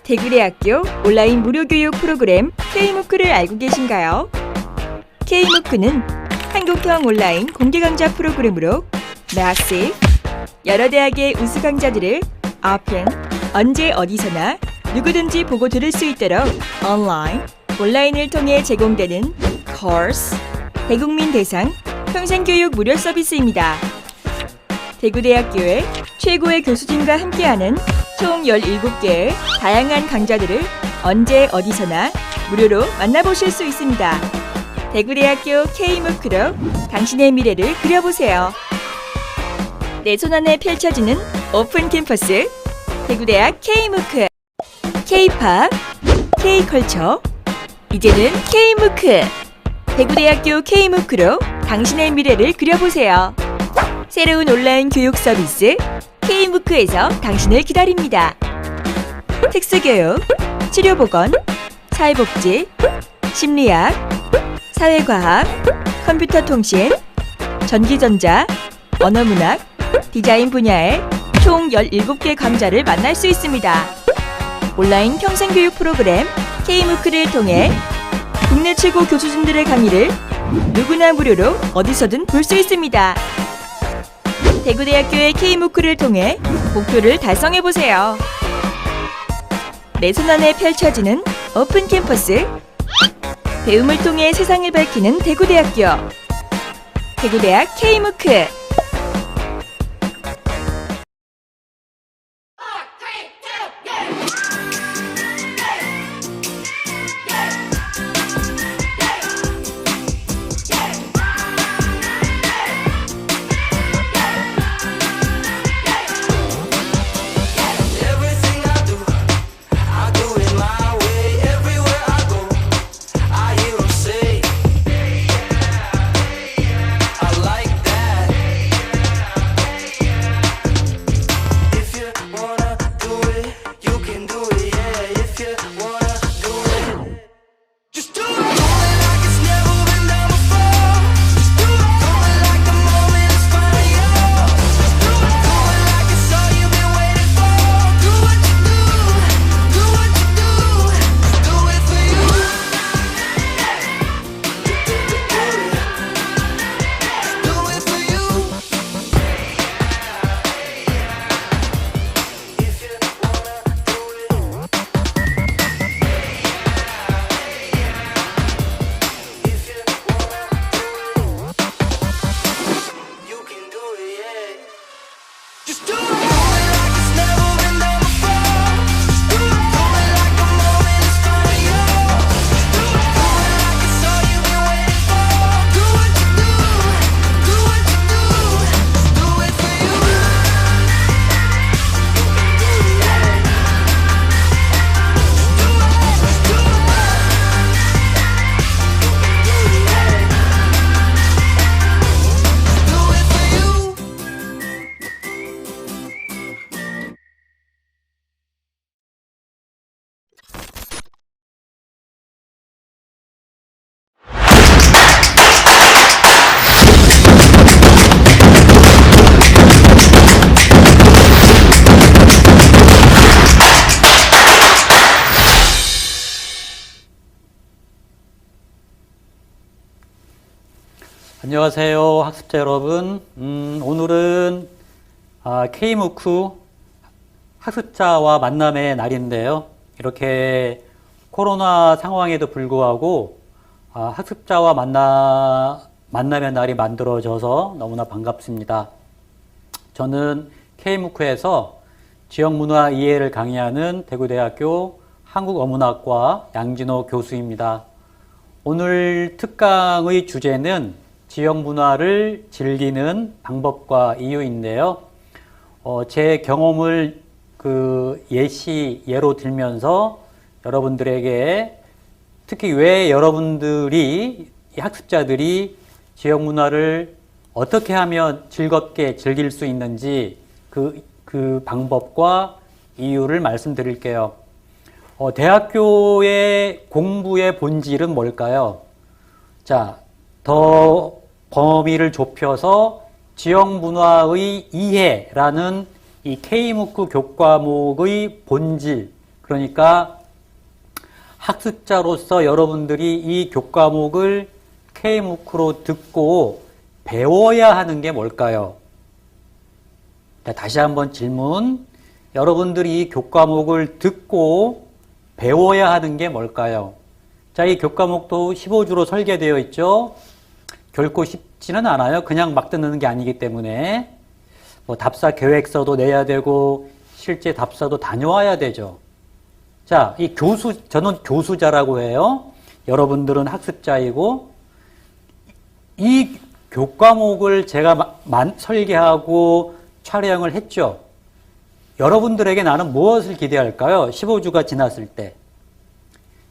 대구대학교 온라인 무료교육 프로그램 K무크를 알고 계신가요? K무크는 한국형 온라인 공개 강좌 프로그램으로 매시 여러 대학의 우수 강좌들을 오픈, 언제 어디서나 누구든지 보고 들을 수 있도록 온라인을 통해 제공되는 코र्स, 대국민 대상 평생교육 무료 서비스입니다. 대구대학교의 최고의 교수진과 함께하는 총 17개의 다양한 강좌들을 언제 어디서나 무료로 만나보실 수 있습니다. 대구대학교 K무크로 당신의 미래를 그려보세요. 내 손안에 펼쳐지는 오픈 캠퍼스 대구대학 K무크. K-팝, K-컬처, 이제는 K무크. 대구대학교 K무크로 당신의 미래를 그려보세요. 새로운 온라인 교육 서비스 K무크에서 당신을 기다립니다. 특수교육, 치료보건, 사회복지, 심리학, 사회과학, 컴퓨터통신, 전기전자, 언어문학, 디자인 분야의 총 17개 강좌를 만날 수 있습니다. 온라인 평생교육 프로그램 K무크를 통해 국내 최고 교수진들의 강의를 누구나 무료로 어디서든 볼 수 있습니다. 대구대학교의 K무크를 통해 목표를 달성해보세요. 내 손안에 펼쳐지는 오픈 캠퍼스, 배움을 통해 세상을 밝히는 대구대학교, 대구대학 K무크. 안녕하세요, 학습자 여러분. 오늘은 K무크 학습자와 만남의 날인데요. 이렇게 코로나 상황에도 불구하고 학습자와 만남의 날이 만들어져서 너무나 반갑습니다. 저는 K무크에서 지역문화 이해를 강의하는 대구대학교 한국어문학과 양진호 교수입니다. 오늘 특강의 주제는 지역문화를 즐기는 방법과 이유인데요. 제 경험을 예로 들면서 여러분들에게 특히 왜 여러분들이 학습자들이 지역문화를 어떻게 하면 즐겁게 즐길 수 있는지 그 방법과 이유를 말씀드릴게요. 대학교의 공부의 본질은 뭘까요? 자, 더 범위를 좁혀서 지역문화의 이해라는 이 K무크 교과목의 본질, 그러니까 학습자로서 여러분들이 이 교과목을 K무크로 듣고 배워야 하는 게 뭘까요? 자, 다시 한번 질문. 여러분들이 이 교과목을 듣고 배워야 하는 게 뭘까요? 자, 이 교과목도 15주로 설계되어 있죠. 결코 쉽지는 않아요. 그냥 막 듣는 게 아니기 때문에 뭐 답사 계획서도 내야 되고 실제 답사도 다녀와야 되죠. 자, 이 저는 교수자라고 해요. 여러분들은 학습자이고, 이 교과목을 제가 설계하고 촬영을 했죠. 여러분들에게 나는 무엇을 기대할까요? 15주가 지났을 때.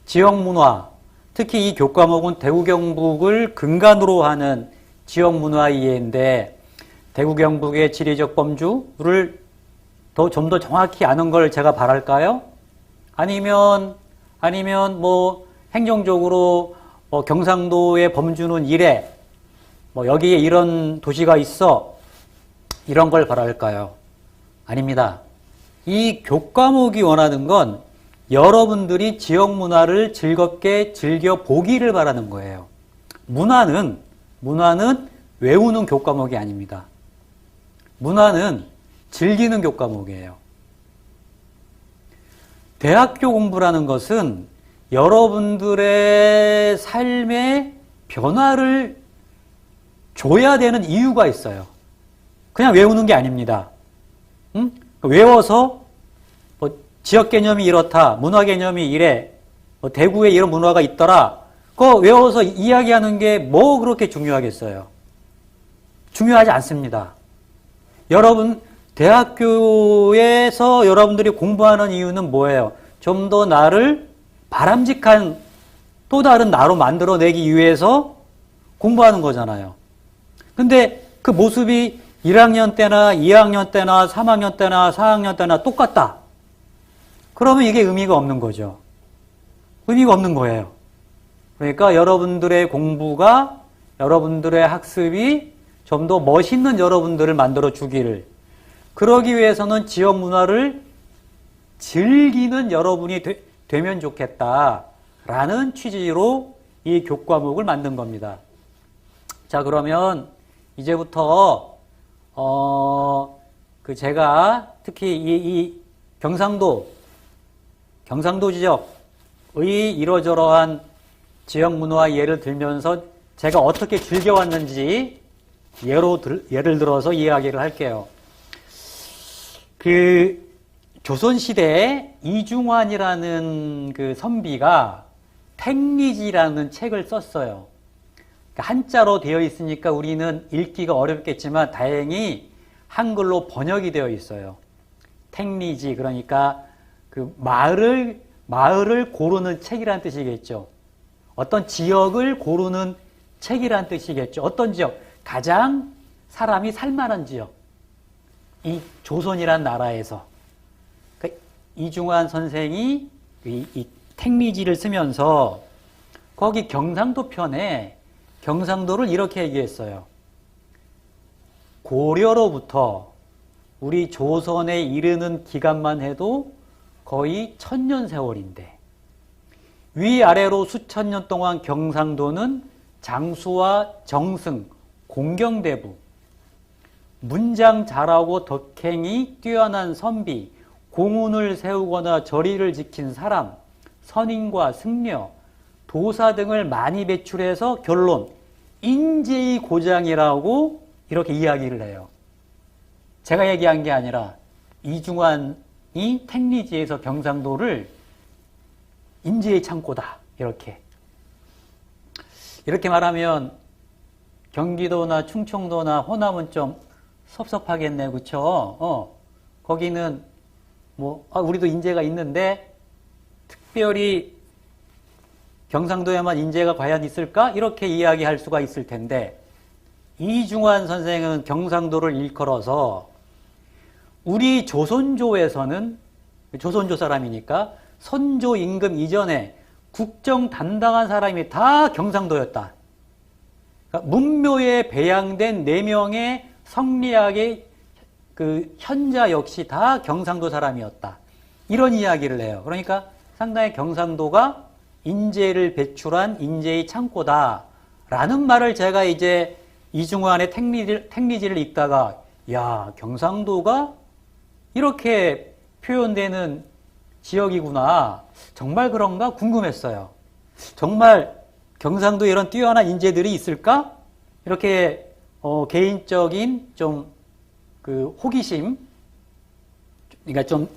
지역문화, 특히 이 교과목은 대구 경북을 근간으로 하는 지역문화 이해인데, 대구 경북의 지리적 범주를 좀 더 정확히 아는 걸 제가 바랄까요? 아니면 뭐 행정적으로 경상도의 범주는 이래, 뭐 여기에 이런 도시가 있어, 이런 걸 바랄까요? 아닙니다. 이 교과목이 원하는 건 여러분들이 지역 문화를 즐겁게 즐겨 보기를 바라는 거예요. 문화는 외우는 교과목이 아닙니다. 문화는 즐기는 교과목이에요. 대학교 공부라는 것은 여러분들의 삶의 변화를 줘야 되는 이유가 있어요. 그냥 외우는 게 아닙니다. 응? 외워서 뭐 지역 개념이 이렇다, 문화 개념이 이래, 뭐 대구에 이런 문화가 있더라. 그거 외워서 이야기하는 게 뭐 그렇게 중요하겠어요? 중요하지 않습니다. 여러분 대학교에서 여러분들이 공부하는 이유는 뭐예요? 좀 더 나를 바람직한 또 다른 나로 만들어내기 위해서 공부하는 거잖아요. 근데 그 모습이 1학년 때나 2학년 때나 3학년 때나 4학년 때나 똑같다. 그러면 이게 의미가 없는 거죠. 의미가 없는 거예요. 그러니까 여러분들의 공부가, 여러분들의 학습이 좀 더 멋있는 여러분들을 만들어 주기를, 그러기 위해서는 지역 문화를 즐기는 여러분이 되면 좋겠다라는 취지로 이 교과목을 만든 겁니다. 자, 그러면 이제부터 제가 특히 이 경상도 지역의 이러저러한 지역 문화 예를 들면서 제가 어떻게 즐겨왔는지 예를 들어서 이야기를 할게요. 조선시대에 이중환이라는 그 선비가 택리지라는 책을 썼어요. 한자로 되어 있으니까 우리는 읽기가 어렵겠지만 다행히 한글로 번역이 되어 있어요. 택리지, 그러니까 그 마을을 고르는 책이라는 뜻이겠죠. 어떤 지역을 고르는 책이라는 뜻이겠죠. 어떤 지역? 가장 사람이 살만한 지역. 이 조선이란 나라에서. 그러니까 이중환 선생이 이 택리지를 쓰면서 거기 경상도 편에 경상도를 이렇게 얘기했어요. 고려로부터 우리 조선에 이르는 기간만 해도 거의 1000년 세월인데 위아래로 수천 년 동안 경상도는 장수와 정승, 공경대부, 문장 잘하고 덕행이 뛰어난 선비, 공운을 세우거나 절의를 지킨 사람, 선인과 승려, 도사 등을 많이 배출해서 결론, 인재의 고장이라고 이렇게 이야기를 해요. 제가 얘기한 게 아니라 이중환이 택리지에서 경상도를 인재의 창고다, 이렇게 말하면 경기도나 충청도나 호남은 좀 섭섭하겠네, 그쵸? 거기는 우리도 인재가 있는데 특별히 경상도에만 인재가 과연 있을까? 이렇게 이야기할 수가 있을 텐데, 이중환 선생은 경상도를 일컬어서 우리 조선조에서는, 조선조 사람이니까 선조 임금 이전에 국정 담당한 사람이 다 경상도였다. 그러니까 문묘에 배양된 4명의 성리학의 그 현자 역시 다 경상도 사람이었다. 이런 이야기를 해요. 그러니까 상당히 경상도가 인재를 배출한 인재의 창고다라는 말을 제가 이제 이중환의 택리지를 읽다가 야, 경상도가 이렇게 표현되는 지역이구나. 정말 그런가 궁금했어요. 정말 경상도에 이런 뛰어난 인재들이 있을까? 이렇게 개인적인 좀 그 호기심, 그러니까 좀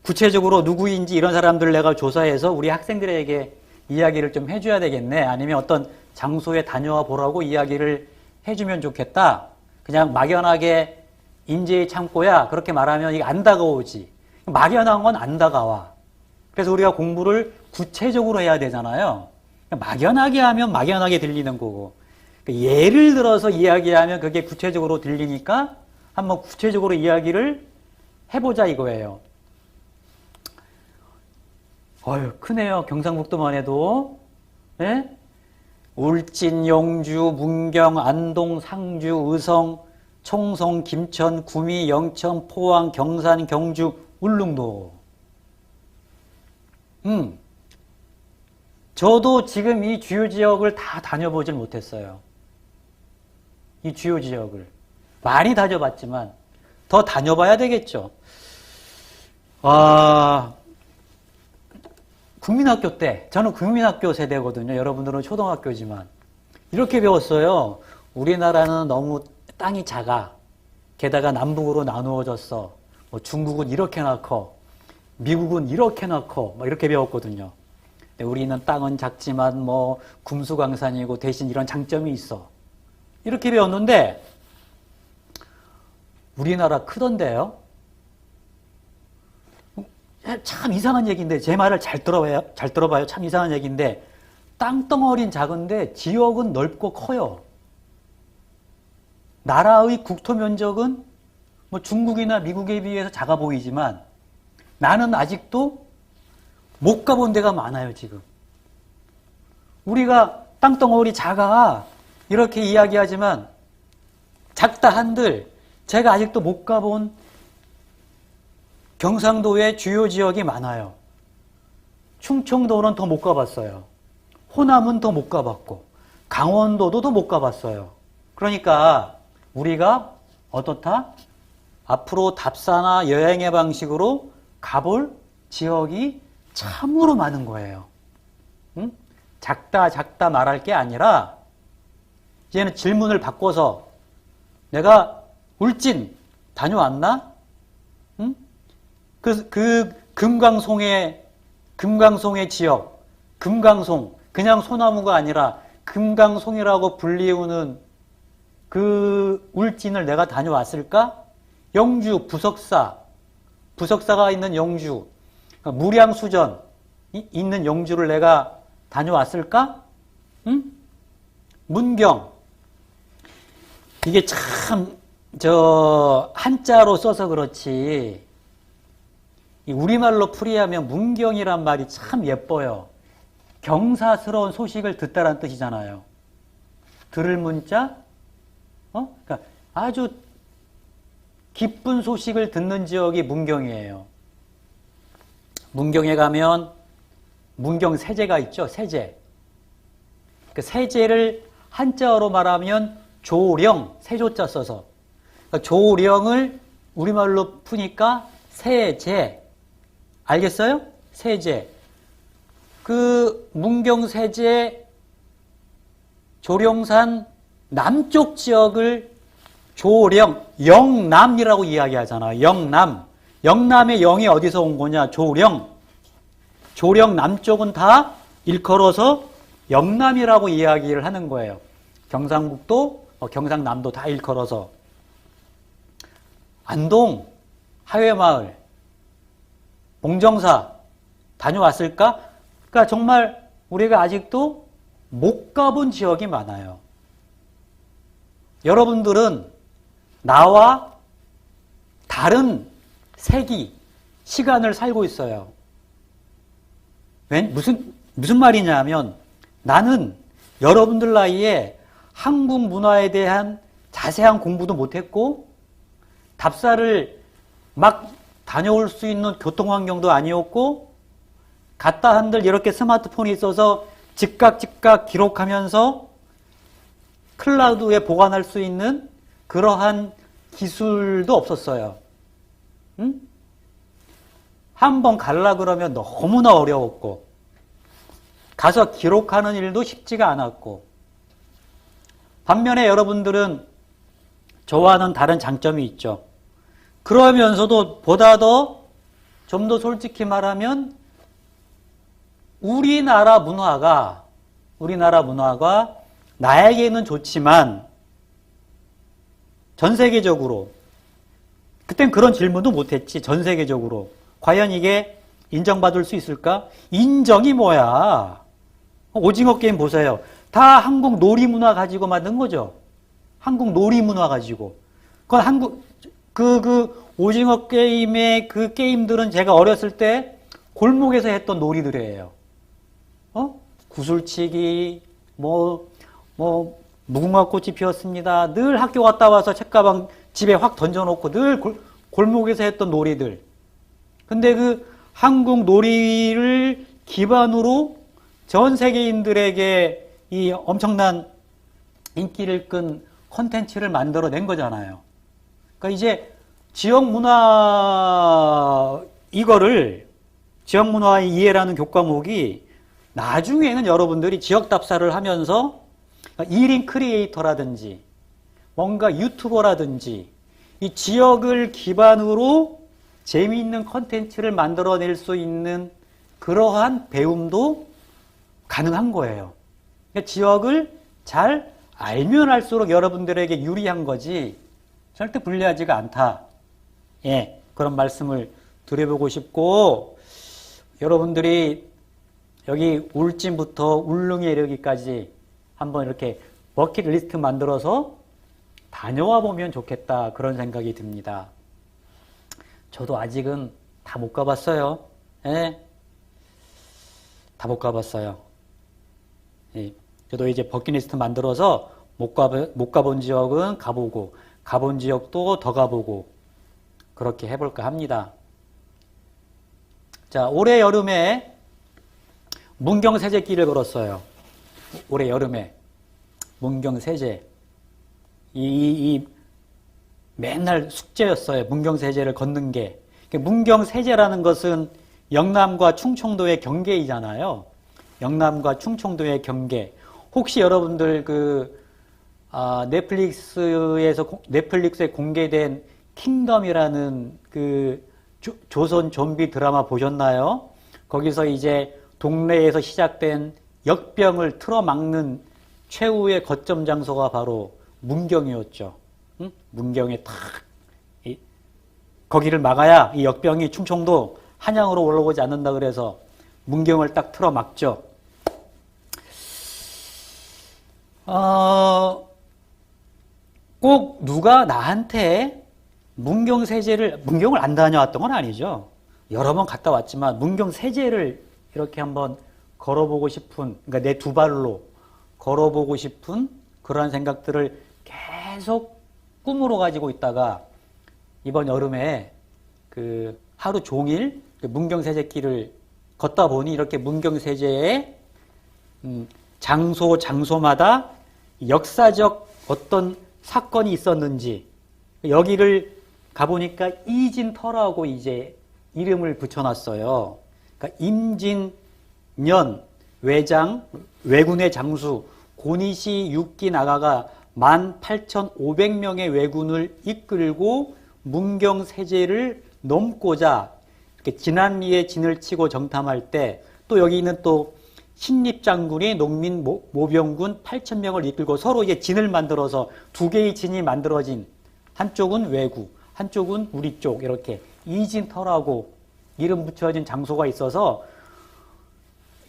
구체적으로 누구인지 이런 사람들을 내가 조사해서 우리 학생들에게 이야기를 좀 해줘야 되겠네. 아니면 어떤 장소에 다녀와 보라고 이야기를 해주면 좋겠다. 그냥 막연하게 인재의 창고야 그렇게 말하면 이게 안 다가오지. 막연한 건 안 다가와. 그래서 우리가 공부를 구체적으로 해야 되잖아요. 막연하게 하면 막연하게 들리는 거고. 예를 들어서 이야기하면 그게 구체적으로 들리니까 한번 구체적으로 이야기를 해보자 이거예요. 어휴, 크네요. 경상북도만 해도. 네? 울진, 영주, 문경, 안동, 상주, 의성, 총성, 김천, 구미, 영천, 포항, 경산, 경주, 울릉도. 저도 지금 이 주요 지역을 다 다녀보질 못했어요. 이 주요 지역을. 많이 다녀봤지만 더 다녀봐야 되겠죠. 국민학교 때, 저는 국민학교 세대거든요. 여러분들은 초등학교지만. 이렇게 배웠어요. 우리나라는 너무 땅이 작아. 게다가 남북으로 나누어졌어. 뭐 중국은 이렇게나 커. 미국은 이렇게나 커. 막 이렇게 배웠거든요. 근데 우리는 땅은 작지만 뭐 금수강산이고 대신 이런 장점이 있어. 이렇게 배웠는데 우리나라 크던데요? 참 이상한 얘기인데 제 말을 잘 들어봐요. 참 이상한 얘기인데 땅덩어리는 작은데 지역은 넓고 커요. 나라의 국토 면적은 뭐 중국이나 미국에 비해서 작아 보이지만 나는 아직도 못 가본 데가 많아요, 지금. 우리가 땅덩어리 작아 이렇게 이야기하지만 작다 한들 제가 아직도 못 가본 경상도의 주요 지역이 많아요. 충청도는 더 못 가봤어요. 호남은 더 못 가봤고 강원도도 더 못 가봤어요. 그러니까 우리가 어떻다? 앞으로 답사나 여행의 방식으로 가볼 지역이 참으로 많은 거예요. 응? 작다 말할 게 아니라 이제는 질문을 바꿔서 내가 울진 다녀왔나? 응? 그 금강송의 지역, 금강송, 그냥 소나무가 아니라 금강송이라고 불리우는 그 울진을 내가 다녀왔을까? 영주, 부석사가 있는 영주, 그러니까 무량수전이 있는 영주를 내가 다녀왔을까? 응? 문경. 이게 참, 한자로 써서 그렇지, 우리말로 풀이하면 문경이란 말이 참 예뻐요. 경사스러운 소식을 듣다란 뜻이잖아요. 들을 문자, 그러니까 아주 기쁜 소식을 듣는 지역이 문경이에요. 문경에 가면 문경 세제가 있죠. 세제. 그 세제를 한자어로 말하면 조령, 세조자 써서. 그러니까 조령을 우리말로 푸니까 세제. 알겠어요? 세제. 그 문경 세제 조령산 남쪽 지역을 조령, 영남이라고 이야기하잖아. 영남. 영남의 영이 어디서 온 거냐? 조령. 조령 남쪽은 다 일컬어서 영남이라고 이야기를 하는 거예요. 경상북도, 경상남도 다 일컬어서. 안동, 하회마을, 봉정사 다녀왔을까? 그러니까 정말 우리가 아직도 못 가본 지역이 많아요. 여러분들은 나와 다른 세기, 시간을 살고 있어요. 무슨 말이냐면 나는 여러분들 나이에 한국 문화에 대한 자세한 공부도 못했고 답사를 막 다녀올 수 있는 교통 환경도 아니었고, 갔다 한들 이렇게 스마트폰이 있어서 즉각 기록하면서 클라우드에 보관할 수 있는 그러한 기술도 없었어요. 응? 한번 갈라 그러면 너무나 어려웠고, 가서 기록하는 일도 쉽지가 않았고, 반면에 여러분들은 저와는 다른 장점이 있죠. 그러면서도 보다 더, 좀 더 솔직히 말하면, 우리나라 문화가 나에게는 좋지만, 전 세계적으로, 그땐 그런 질문도 못했지, 전 세계적으로. 과연 이게 인정받을 수 있을까? 인정이 뭐야? 오징어 게임 보세요. 다 한국 놀이문화 가지고 만든 거죠. 한국 놀이문화 가지고. 그건 오징어 게임의 그 게임들은 제가 어렸을 때 골목에서 했던 놀이들이에요. 구슬치기, 무궁화꽃이 피었습니다. 늘 학교 갔다 와서 책가방 집에 확 던져놓고 늘 골목에서 했던 놀이들. 근데 그 한국 놀이를 기반으로 전 세계인들에게 이 엄청난 인기를 끈 콘텐츠를 만들어낸 거잖아요. 그러니까 이제 지역 문화의 이해라는 교과목이 나중에는 여러분들이 지역 답사를 하면서 1인 크리에이터라든지 뭔가 유튜버라든지 이 지역을 기반으로 재미있는 콘텐츠를 만들어낼 수 있는 그러한 배움도 가능한 거예요. 그러니까 지역을 잘 알면 알수록 여러분들에게 유리한 거지 절대 불리하지가 않다. 예, 그런 말씀을 드려보고 싶고, 여러분들이 여기 울진부터 울릉에 이르기까지 한번 이렇게 버킷리스트 만들어서 다녀와 보면 좋겠다, 그런 생각이 듭니다. 저도 아직은 다 못 가봤어요. 예, 다 못 가봤어요. 예, 저도 이제 버킷리스트 만들어서 못 가본 지역은 가보고, 가본 지역도 더 가보고, 그렇게 해볼까 합니다. 자, 올해 여름에 문경세제길을 걸었어요. 올해 여름에 문경세제. 맨날 숙제였어요. 문경세제를 걷는 게. 문경세제라는 것은 영남과 충청도의 경계이잖아요. 영남과 충청도의 경계. 혹시 여러분들 넷플릭스에 공개된 킹덤이라는 조선 좀비 드라마 보셨나요? 거기서 이제 동네에서 시작된 역병을 틀어막는 최후의 거점 장소가 바로 문경이었죠. 응? 문경에 거기를 막아야 이 역병이 충청도 한양으로 올라오지 않는다 그래서 문경을 딱 틀어막죠. 꼭 누가 나한테 문경을 안 다녀왔던 건 아니죠. 여러 번 갔다 왔지만 문경세제를 이렇게 한번 걸어보고 싶은, 그러니까 내 두 발로 걸어보고 싶은 그러한 생각들을 계속 꿈으로 가지고 있다가 이번 여름에 하루 종일 문경세제길을 걷다 보니 이렇게 문경세제의 장소마다 역사적 어떤 사건이 있었는지, 여기를 가보니까 이진터라고 이제 이름을 붙여놨어요. 그러니까 임진년 왜군의 장수 고니시 6기 나가가 18,500명의 왜군을 이끌고 문경세제를 넘고자 이렇게 진안리에 진을 치고 정탐할 때, 또 여기 있는 또 신립장군이 농민 모병군 8,000명을 이끌고 서로 이제 진을 만들어서 두 개의 진이 만들어진, 한쪽은 왜구, 한쪽은 우리 쪽, 이렇게 이진터라고 이름 붙여진 장소가 있어서,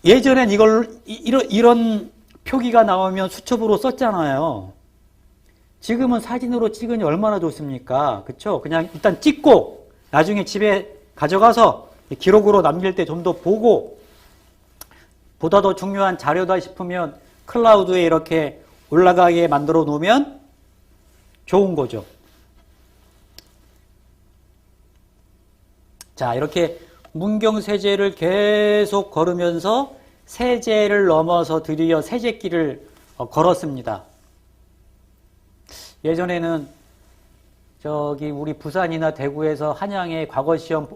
예전엔 이런 표기가 나오면 수첩으로 썼잖아요. 지금은 사진으로 찍으니 얼마나 좋습니까? 그쵸? 그냥 일단 찍고 나중에 집에 가져가서 기록으로 남길 때 좀 더 보고, 보다 더 중요한 자료다 싶으면 클라우드에 이렇게 올라가게 만들어 놓으면 좋은 거죠. 자, 이렇게 문경세제를 계속 걸으면서 세제를 넘어서 드디어 세제길을 걸었습니다. 예전에는 저기 우리 부산이나 대구에서 한양에 과거시험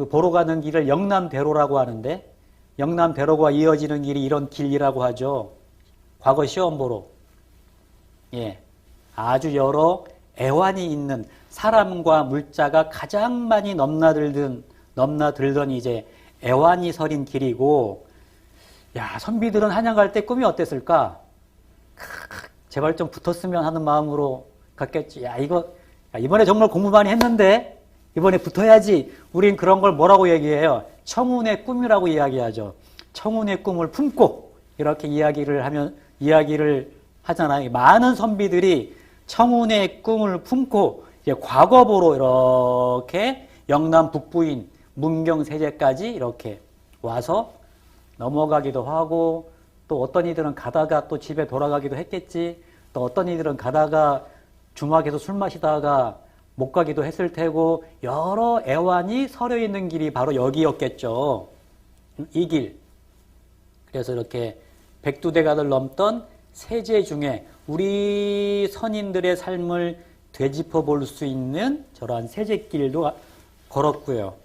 보러 가는 길을 영남대로라고 하는데, 영남대로가 이어지는 길이 이런 길이라고 하죠. 과거 시험 보러. 예. 아주 여러 애환이 있는 사람과 물자가 가장 많이 넘나들던 이제 애환이 서린 길이고, 야, 선비들은 한양 갈 때 꿈이 어땠을까? 제발 좀 붙었으면 하는 마음으로 갔겠지. 야, 이번에 정말 공부 많이 했는데, 이번에 붙어야지. 우린 그런 걸 뭐라고 얘기해요? 청운의 꿈이라고 이야기하죠. 청운의 꿈을 품고, 이렇게 이야기를 하잖아요. 많은 선비들이 청운의 꿈을 품고, 이제 과거보로 이렇게 영남 북부인 문경세제까지 이렇게 와서 넘어가기도 하고, 또 어떤 이들은 가다가 또 집에 돌아가기도 했겠지. 또 어떤 이들은 가다가 주막에서 술 마시다가 못 가기도 했을 테고, 여러 애환이 서려 있는 길이 바로 여기였겠죠. 이 길. 그래서 이렇게 백두대간을 넘던 세제 중에 우리 선인들의 삶을 되짚어 볼 수 있는 저러한 세제길도 걸었고요.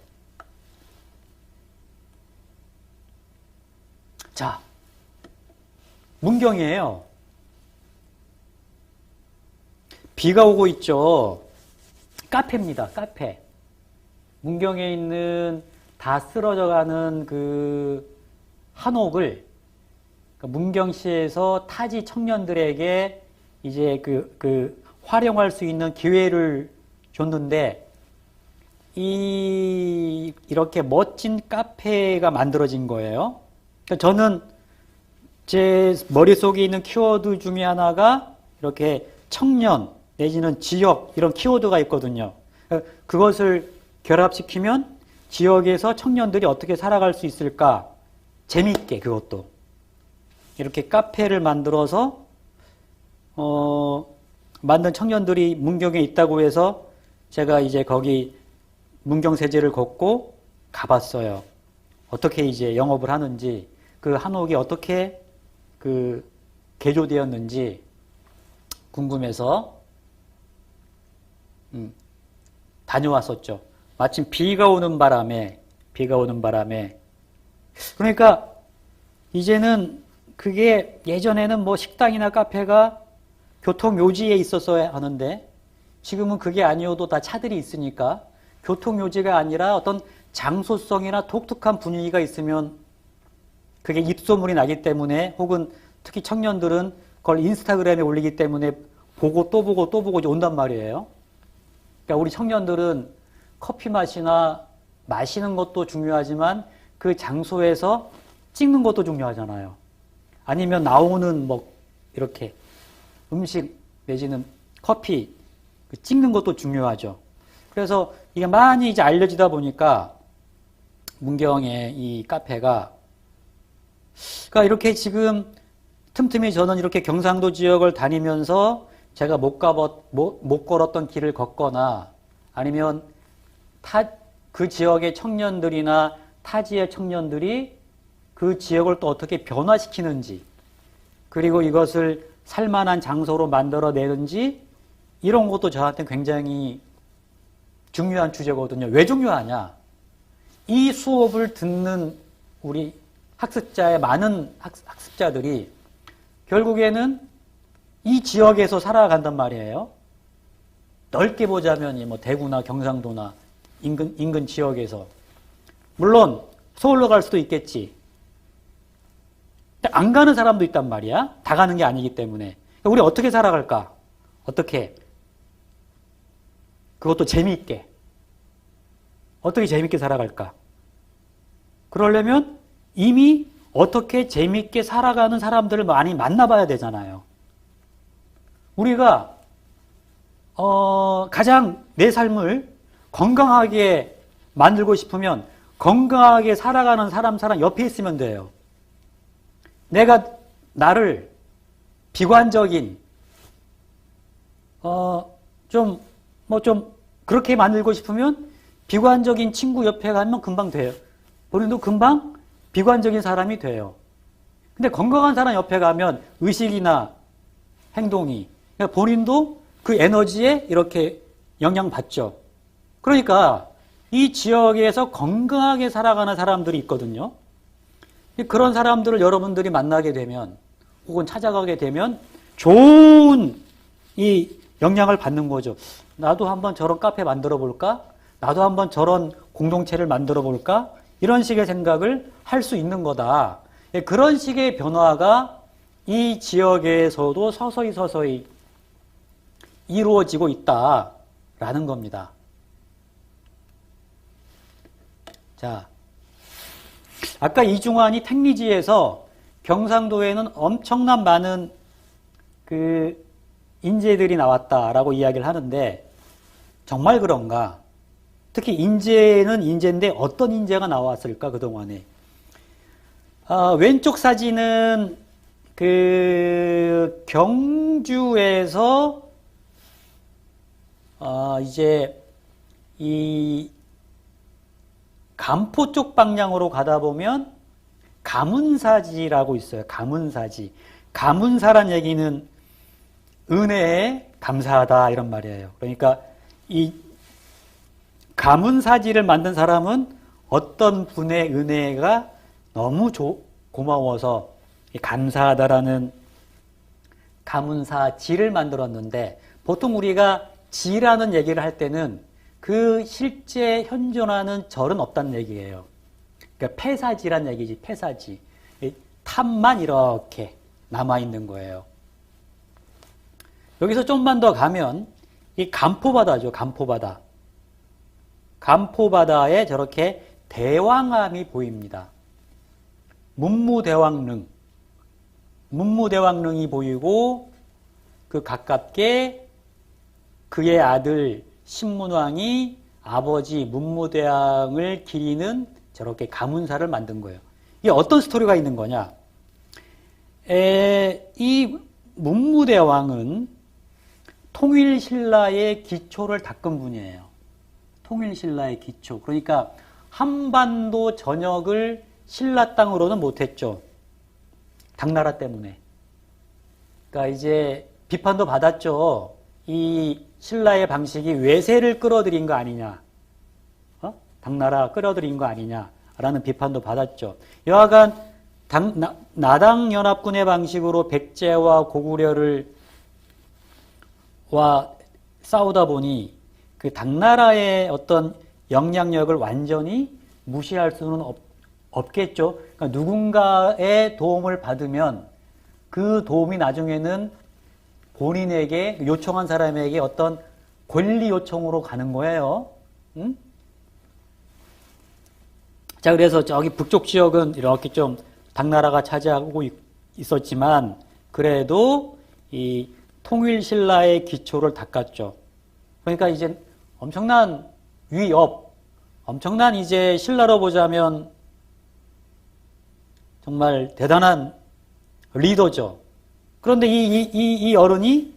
자, 문경이에요. 비가 오고 있죠. 카페입니다. 카페. 문경에 있는 다 쓰러져가는 그 한옥을 문경시에서 타지 청년들에게 이제 활용할 수 있는 기회를 줬는데, 이렇게 멋진 카페가 만들어진 거예요. 저는 제 머릿속에 있는 키워드 중에 하나가 이렇게 청년 내지는 지역, 이런 키워드가 있거든요. 그것을 결합시키면 지역에서 청년들이 어떻게 살아갈 수 있을까? 재미있게, 그것도. 이렇게 카페를 만들어서 만든 청년들이 문경에 있다고 해서 제가 이제 거기 문경세제를 걷고 가봤어요. 어떻게 이제 영업을 하는지, 그 한옥이 어떻게 개조되었는지 궁금해서 다녀왔었죠. 마침 비가 오는 바람에 그러니까 이제는 그게 예전에는 뭐 식당이나 카페가 교통요지에 있었어야 하는데, 지금은 그게 아니어도 다 차들이 있으니까 교통요지가 아니라 어떤 장소성이나 독특한 분위기가 있으면 그게 입소문이 나기 때문에, 혹은 특히 청년들은 그걸 인스타그램에 올리기 때문에 보고 또 보고 또 보고 온단 말이에요. 그러니까 우리 청년들은 커피 맛이나 마시는 것도 중요하지만 그 장소에서 찍는 것도 중요하잖아요. 아니면 나오는 뭐 이렇게 음식 내지는 커피 찍는 것도 중요하죠. 그래서 이게 많이 이제 알려지다 보니까 문경의 이 카페가, 그러니까 이렇게 지금 틈틈이 저는 이렇게 경상도 지역을 다니면서 제가 못 걸었던 길을 걷거나, 아니면 그 지역의 청년들이나 타지의 청년들이 그 지역을 또 어떻게 변화시키는지, 그리고 이것을 살만한 장소로 만들어내는지, 이런 것도 저한테 굉장히 중요한 주제거든요. 왜 중요하냐? 이 수업을 듣는 우리 많은 학습자들이 결국에는 이 지역에서 살아간단 말이에요. 넓게 보자면 뭐 대구나 경상도나 인근 지역에서. 물론 서울로 갈 수도 있겠지. 안 가는 사람도 있단 말이야. 다 가는 게 아니기 때문에. 우리 어떻게 살아갈까? 어떻게? 그것도 재미있게. 어떻게 재미있게 살아갈까? 그러려면 이미 어떻게 재미있게 살아가는 사람들을 많이 만나봐야 되잖아요. 우리가 가장 내 삶을 건강하게 만들고 싶으면 건강하게 살아가는 사람 옆에 있으면 돼요. 내가 나를 비관적인 좀 그렇게 만들고 싶으면 비관적인 친구 옆에 가면 금방 돼요. 본인도 금방 비관적인 사람이 돼요. 근데 건강한 사람 옆에 가면 의식이나 행동이, 그러니까 본인도 그 에너지에 이렇게 영향받죠. 그러니까 이 지역에서 건강하게 살아가는 사람들이 있거든요. 그런 사람들을 여러분들이 만나게 되면 혹은 찾아가게 되면 좋은 이 영향을 받는 거죠. 나도 한번 저런 카페 만들어 볼까? 나도 한번 저런 공동체를 만들어 볼까? 이런 식의 생각을 할 수 있는 거다. 그런 식의 변화가 이 지역에서도 서서히 이루어지고 있다라는 겁니다. 자, 아까 이중환이 택리지에서 경상도에는 엄청난 많은 그 인재들이 나왔다라고 이야기를 하는데 정말 그런가? 특히 인재는 인재인데 어떤 인재가 나왔을까 그동안에? 왼쪽 사진은 그 경주에서 이제 이 간포 쪽 방향으로 가다 보면 가문사지라고 있어요. 가문사지. 가문사란 얘기는 은혜에 감사하다 이런 말이에요. 그러니까 이 가문사지를 만든 사람은 어떤 분의 은혜가 너무 고마워서 감사하다라는 가문사지를 만들었는데 보통 우리가 지라는 얘기를 할 때는 그 실제 현존하는 절은 없다는 얘기예요. 그러니까 폐사지란 얘기지, 폐사지. 탑만 이렇게 남아있는 거예요. 여기서 좀만 더 가면 이 간포바다죠, 간포바다. 간포바다에 저렇게 대왕암이 보입니다. 문무대왕릉. 문무대왕릉이 보이고 그 가깝게 그의 아들 신문왕이 아버지 문무대왕을 기리는 저렇게 가문사를 만든 거예요. 이게 어떤 스토리가 있는 거냐? 이 문무대왕은 통일신라의 기초를 닦은 분이에요. 통일신라의 기초. 그러니까 한반도 전역을 신라 땅으로는 못했죠. 당나라 때문에. 그러니까 이제 비판도 받았죠. 이 신라의 방식이 외세를 끌어들인 거 아니냐. 당나라 끌어들인 거 아니냐라는 비판도 받았죠. 여하간 나당연합군의 방식으로 백제와 고구려를 싸우다 보니 그 당나라의 어떤 영향력을 완전히 무시할 수는 없겠죠. 그러니까 누군가의 도움을 받으면 그 도움이 나중에는 본인에게 요청한 사람에게 어떤 권리 요청으로 가는 거예요. 응? 자, 그래서 저기 북쪽 지역은 이렇게 좀 당나라가 차지하고 있었지만 그래도 이 통일신라의 기초를 닦았죠. 그러니까 이제 엄청난 위협, 엄청난 이제 신라로 보자면 정말 대단한 리더죠. 그런데 이 어른이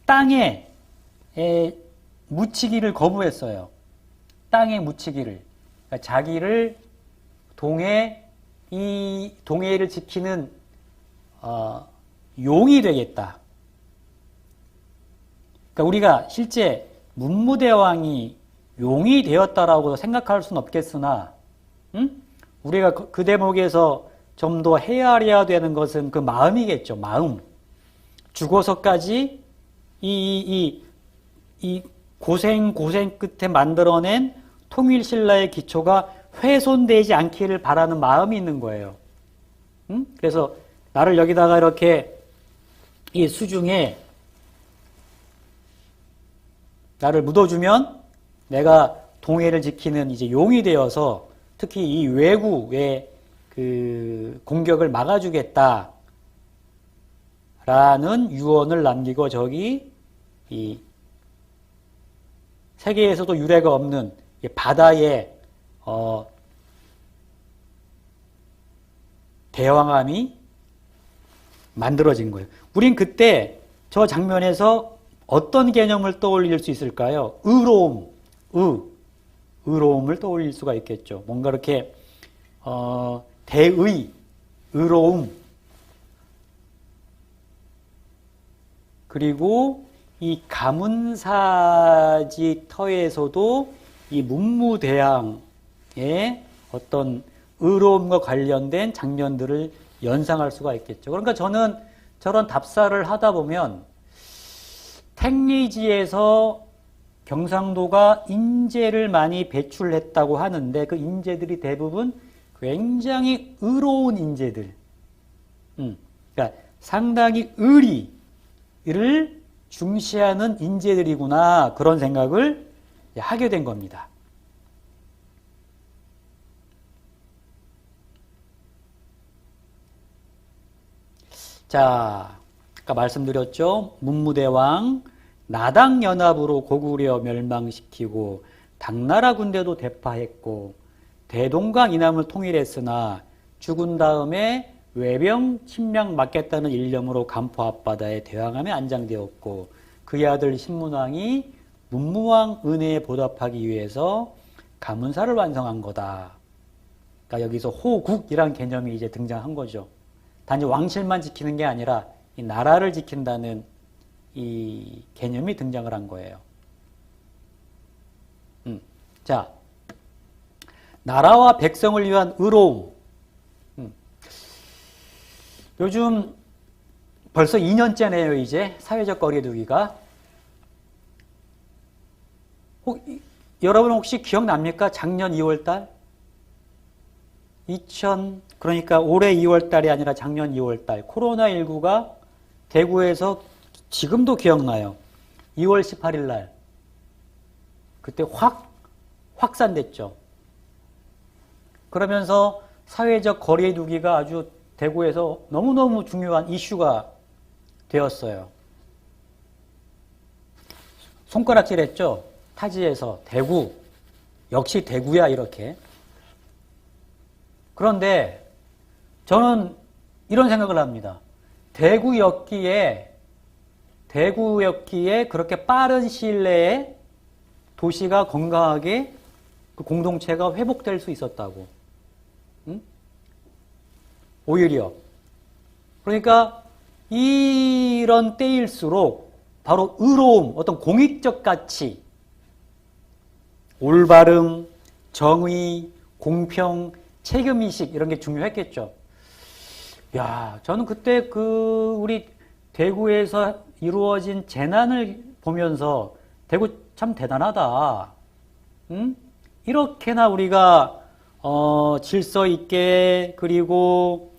땅에 묻히기를 거부했어요. 땅에 묻히기를. 그러니까 자기를 이 동해를 지키는 용이 되겠다. 그러니까 우리가 실제 문무대왕이 용이 되었다라고 생각할 수는 없겠으나, 우리가 그 대목에서 좀 더 헤아려야 되는 것은 그 마음이겠죠. 마음. 죽어서까지 이 고생 끝에 만들어낸 통일신라의 기초가 훼손되지 않기를 바라는 마음이 있는 거예요. 그래서 나를 여기다가 이렇게 이 수중에 나를 묻어주면 내가 동해를 지키는 이제 용이 되어서 특히 이 외국의 그 공격을 막아주겠다라는 유언을 남기고 저기 이 세계에서도 유례가 없는 바다에 대왕암이 만들어진 거예요. 우린 그때 저 장면에서 어떤 개념을 떠올릴 수 있을까요? 의로움, 의로움을 떠올릴 수가 있겠죠. 뭔가 이렇게 대의, 의로움, 그리고 이 가문사지 터에서도 이 문무대왕의 어떤 의로움과 관련된 장면들을 연상할 수가 있겠죠. 그러니까 저는 저런 답사를 하다 보면 택리지에서 경상도가 인재를 많이 배출했다고 하는데 그 인재들이 대부분 굉장히 의로운 인재들, 그러니까 상당히 의리를 중시하는 인재들이구나, 그런 생각을 하게 된 겁니다. 자, 아까 말씀드렸죠. 문무대왕 나당연합으로 고구려 멸망시키고 당나라 군대도 대파했고 대동강 이남을 통일했으나 죽은 다음에 외병 침략 막겠다는 일념으로 간포 앞바다에 대왕함에 안장되었고 그의 아들 신문왕이 문무왕 은혜에 보답하기 위해서 가문사를 완성한 거다. 그러니까 여기서 호국이란 개념이 이제 등장한 거죠. 단지 왕실만 지키는 게 아니라 이 나라를 지킨다는 이 개념이 등장을 한 거예요. 자, 나라와 백성을 위한 의로움. 요즘 벌써 2년째네요, 이제 사회적 거리두기가. 여러분 혹시 기억납니까? 작년 2월달? 그러니까 올해 2월달이 아니라 작년 2월달 코로나19가 대구에서 지금도 기억나요. 2월 18일 날 그때 확산됐죠. 그러면서 사회적 거리두기가 아주 대구에서 너무너무 중요한 이슈가 되었어요. 손가락질했죠. 타지에서 대구, 역시 대구야 이렇게. 그런데 저는 이런 생각을 합니다. 대구였기에 그렇게 빠른 시일 내에 도시가 건강하게 그 공동체가 회복될 수 있었다고. 오히려. 그러니까 이런 때일수록 바로 의로움, 어떤 공익적 가치, 올바름, 정의, 공평, 책임의식 이런 게 중요했겠죠. 야, 저는 그때 우리 대구에서 이루어진 재난을 보면서 대구 참 대단하다. 이렇게나 우리가 질서 있게 그리고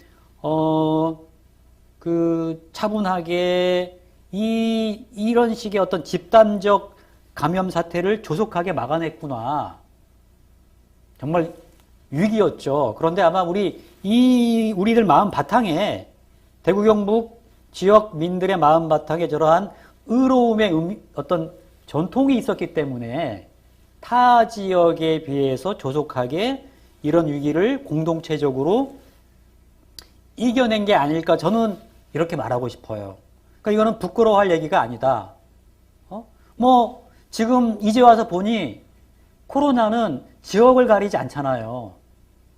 차분하게 이런 식의 어떤 집단적 감염 사태를 조속하게 막아냈구나. 정말 위기였죠. 그런데 아마 우리들 마음 바탕에 대구 경북 지역민들의 마음 바탕에 저러한 의로움의 어떤 전통이 있었기 때문에 타 지역에 비해서 조속하게 이런 위기를 공동체적으로 이겨낸 게 아닐까, 저는 이렇게 말하고 싶어요. 그러니까 이거는 부끄러워할 얘기가 아니다. 지금 이제 와서 보니 코로나는 지역을 가리지 않잖아요.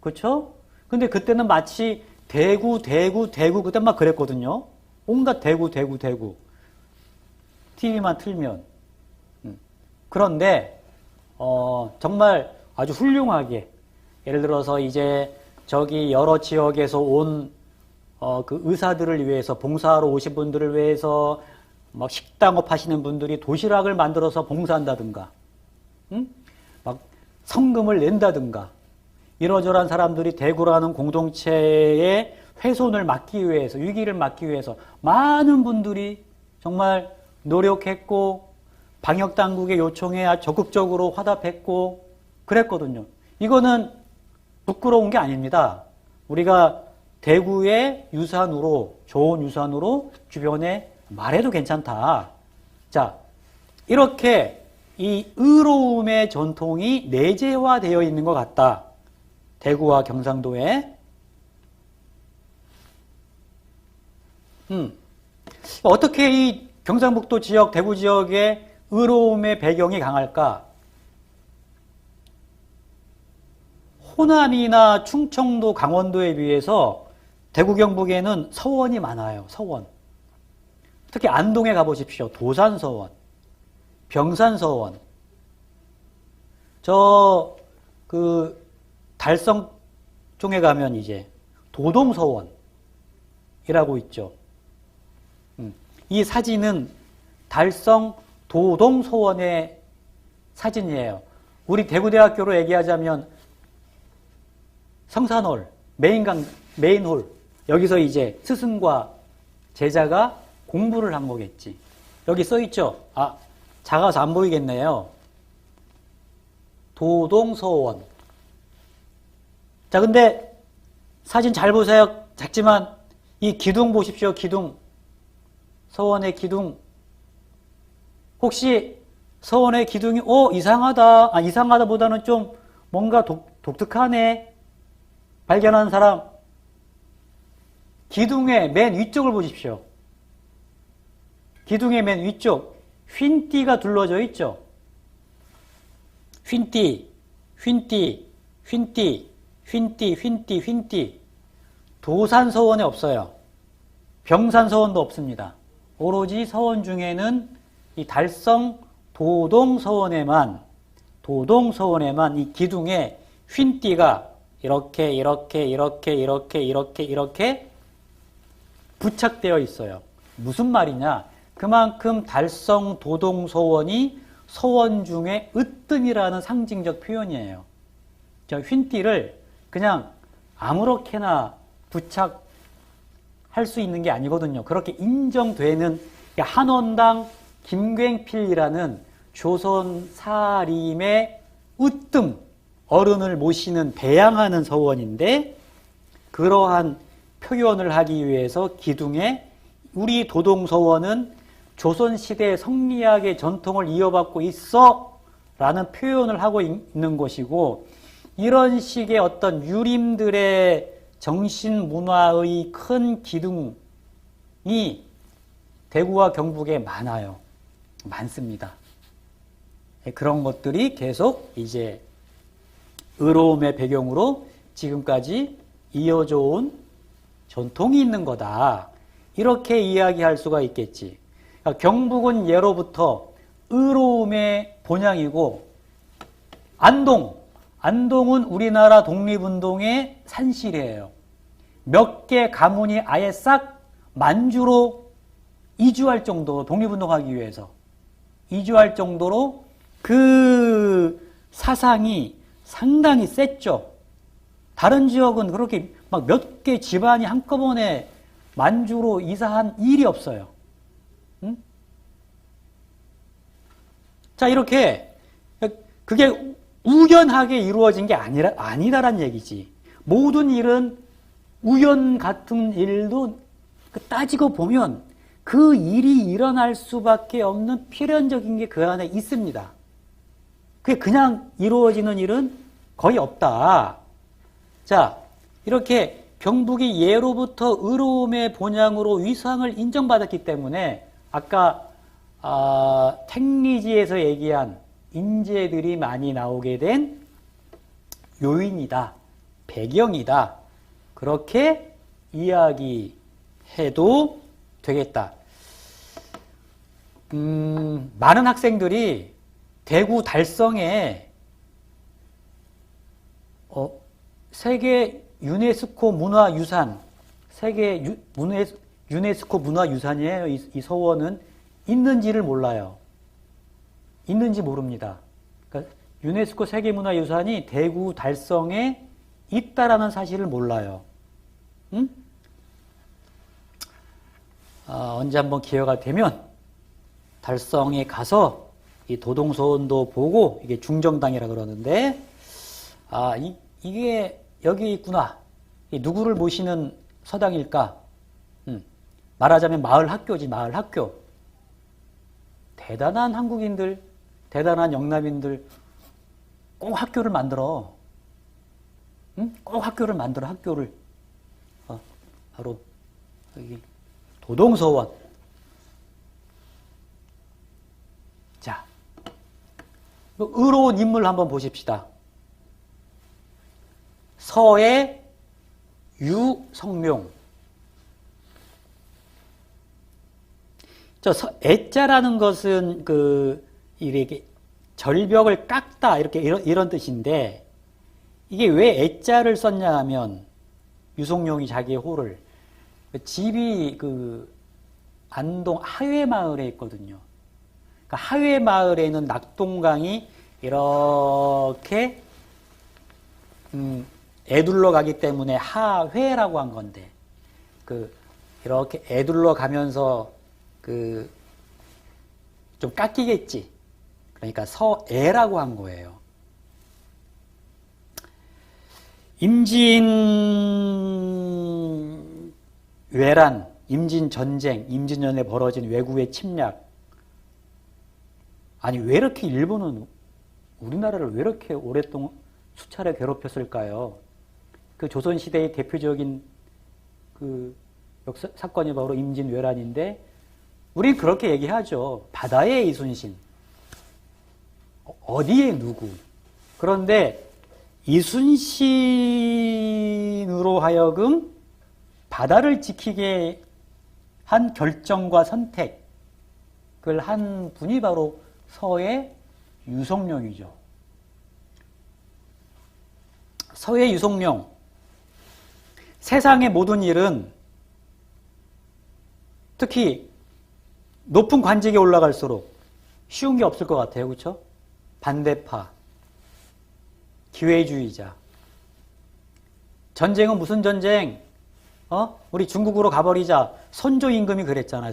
그렇죠? 근데 그때는 마치 대구 그때 막 그랬거든요. 온갖 대구. TV만 틀면. 그런데 정말 아주 훌륭하게, 예를 들어서 이제 저기 여러 지역에서 온 그 의사들을 위해서, 봉사하러 오신 분들을 위해서 막 식당업 하시는 분들이 도시락을 만들어서 봉사한다든가, 막 성금을 낸다든가, 이러저러한 사람들이 대구라는 공동체의 훼손을 막기 위해서, 위기를 막기 위해서 많은 분들이 정말 노력했고 방역당국의 요청에 적극적으로 화답했고 그랬거든요. 이거는 부끄러운 게 아닙니다. 우리가 대구의 유산으로, 좋은 유산으로 주변에 말해도 괜찮다. 자, 이렇게 이 의로움의 전통이 내재화되어 있는 것 같다. 대구와 경상도에. 어떻게 이 경상북도 지역, 대구 지역의 의로움의 배경이 강할까? 호남이나 충청도, 강원도에 비해서 대구 경북에는 서원이 많아요. 서원. 특히 안동에 가보십시오. 도산서원, 병산서원. 달성 쪽에 가면 이제 도동서원이라고 있죠. 이 사진은 달성 도동서원의 사진이에요. 우리 대구대학교로 얘기하자면 성산홀, 메인홀. 여기서 이제 스승과 제자가 공부를 한 거겠지. 여기 써 있죠? 작아서 안 보이겠네요. 도동서원. 자, 근데 사진 잘 보세요. 작지만 이 기둥 보십시오. 기둥. 서원의 기둥. 혹시 서원의 기둥이 이상하다. 이상하다 보다는 좀 뭔가 독특하네. 발견한 사람. 기둥의 맨 위쪽을 보십시오. 기둥의 맨 위쪽. 휜띠가 둘러져 있죠. 휜띠. 도산서원에 없어요. 병산서원도 없습니다. 오로지 서원 중에는 이 달성 도동서원에만 이 기둥에 휜띠가 이렇게 부착되어 있어요. 무슨 말이냐? 그만큼 달성 도동서원이 서원 중에 으뜸이라는 상징적 표현이에요. 저 휜띠를 그냥 아무렇게나 부착할 수 있는 게 아니거든요. 그렇게 인정되는 한원당 김굉필이라는 조선 사림의 으뜸 어른을 모시는 배양하는 서원인데, 그러한 표현을 하기 위해서 기둥에 우리 도동서원은 조선시대 성리학의 전통을 이어받고 있어 라는 표현을 하고 있는 것이고, 이런 식의 어떤 유림들의 정신문화의 큰 기둥이 대구와 경북에 많습니다. 그런 것들이 계속 이제 의로움의 배경으로 지금까지 이어져 온 전통이 있는 거다. 이렇게 이야기할 수가 있겠지. 그러니까 경북은 예로부터 의로움의 본향이고, 안동은 우리나라 독립운동의 산실이에요. 몇 개 가문이 아예 싹 만주로 이주할 정도로, 독립운동하기 위해서 이주할 정도로 그 사상이 상당히 셌죠. 다른 지역은 그렇게 막 몇 개 집안이 한꺼번에 만주로 이사한 일이 없어요. 응? 자, 이렇게 그게 우연하게 이루어진 게 아니다란 얘기지. 모든 일은 우연 같은 일도 따지고 보면 그 일이 일어날 수밖에 없는 필연적인 게 그 안에 있습니다. 그게 그냥 이루어지는 일은 거의 없다. 자, 이렇게 경북이 예로부터 의로움의 본향으로 위상을 인정받았기 때문에 아까 택리지에서 얘기한 인재들이 많이 나오게 된 요인이다, 배경이다, 그렇게 이야기해도 되겠다. 많은 학생들이 대구 달성에 세계 유네스코 문화유산, 유네스코 문화유산이에요. 이 서원은 있는지를 몰라요. 있는지 모릅니다. 그러니까 유네스코 세계문화유산이 대구 달성에 있다라는 사실을 몰라요. 응? 언제 한번 기회가 되면 달성에 가서 이 도동서원도 보고, 이게 중정당이라 그러는데, 이게 여기 있구나. 누구를 모시는 서당일까? 말하자면 마을 학교지, 마을 학교. 대단한 한국인들, 대단한 영남인들 꼭 학교를 만들어. 꼭 학교를 만들어, 학교를. 바로 여기 도동서원. 자, 의로운 인물 한번 보십시다. 서의 유성룡. 애자라는 것은 이렇게 절벽을 깎다 이런 뜻인데, 이게 왜 애자를 썼냐 하면, 유성룡이 자기의 호를 집이 안동 하회마을에 있거든요. 그러니까 하회마을에는 낙동강이 이렇게 애둘러 가기 때문에 하회라고 한 건데, 이렇게 애둘러 가면서 좀 깎이겠지. 그러니까 서애라고 한 거예요. 임진왜란, 임진전쟁, 임진년에 벌어진 왜구의 침략. 아니, 왜 이렇게 일본은 우리나라를 왜 이렇게 오랫동안 수차례 괴롭혔을까요? 조선시대의 대표적인 사건이 바로 임진왜란인데, 우린 그렇게 얘기하죠. 바다의 이순신. 어디에 누구. 그런데 이순신으로 하여금 바다를 지키게 한 결정과 선택을 한 분이 바로 서의 유성룡이죠. 서의 유성룡. 세상의 모든 일은 특히 높은 관직에 올라갈수록 쉬운 게 없을 것 같아요. 그렇죠? 반대파, 기회주의자. 전쟁은 무슨 전쟁? 우리 중국으로 가버리자. 선조 임금이 그랬잖아요.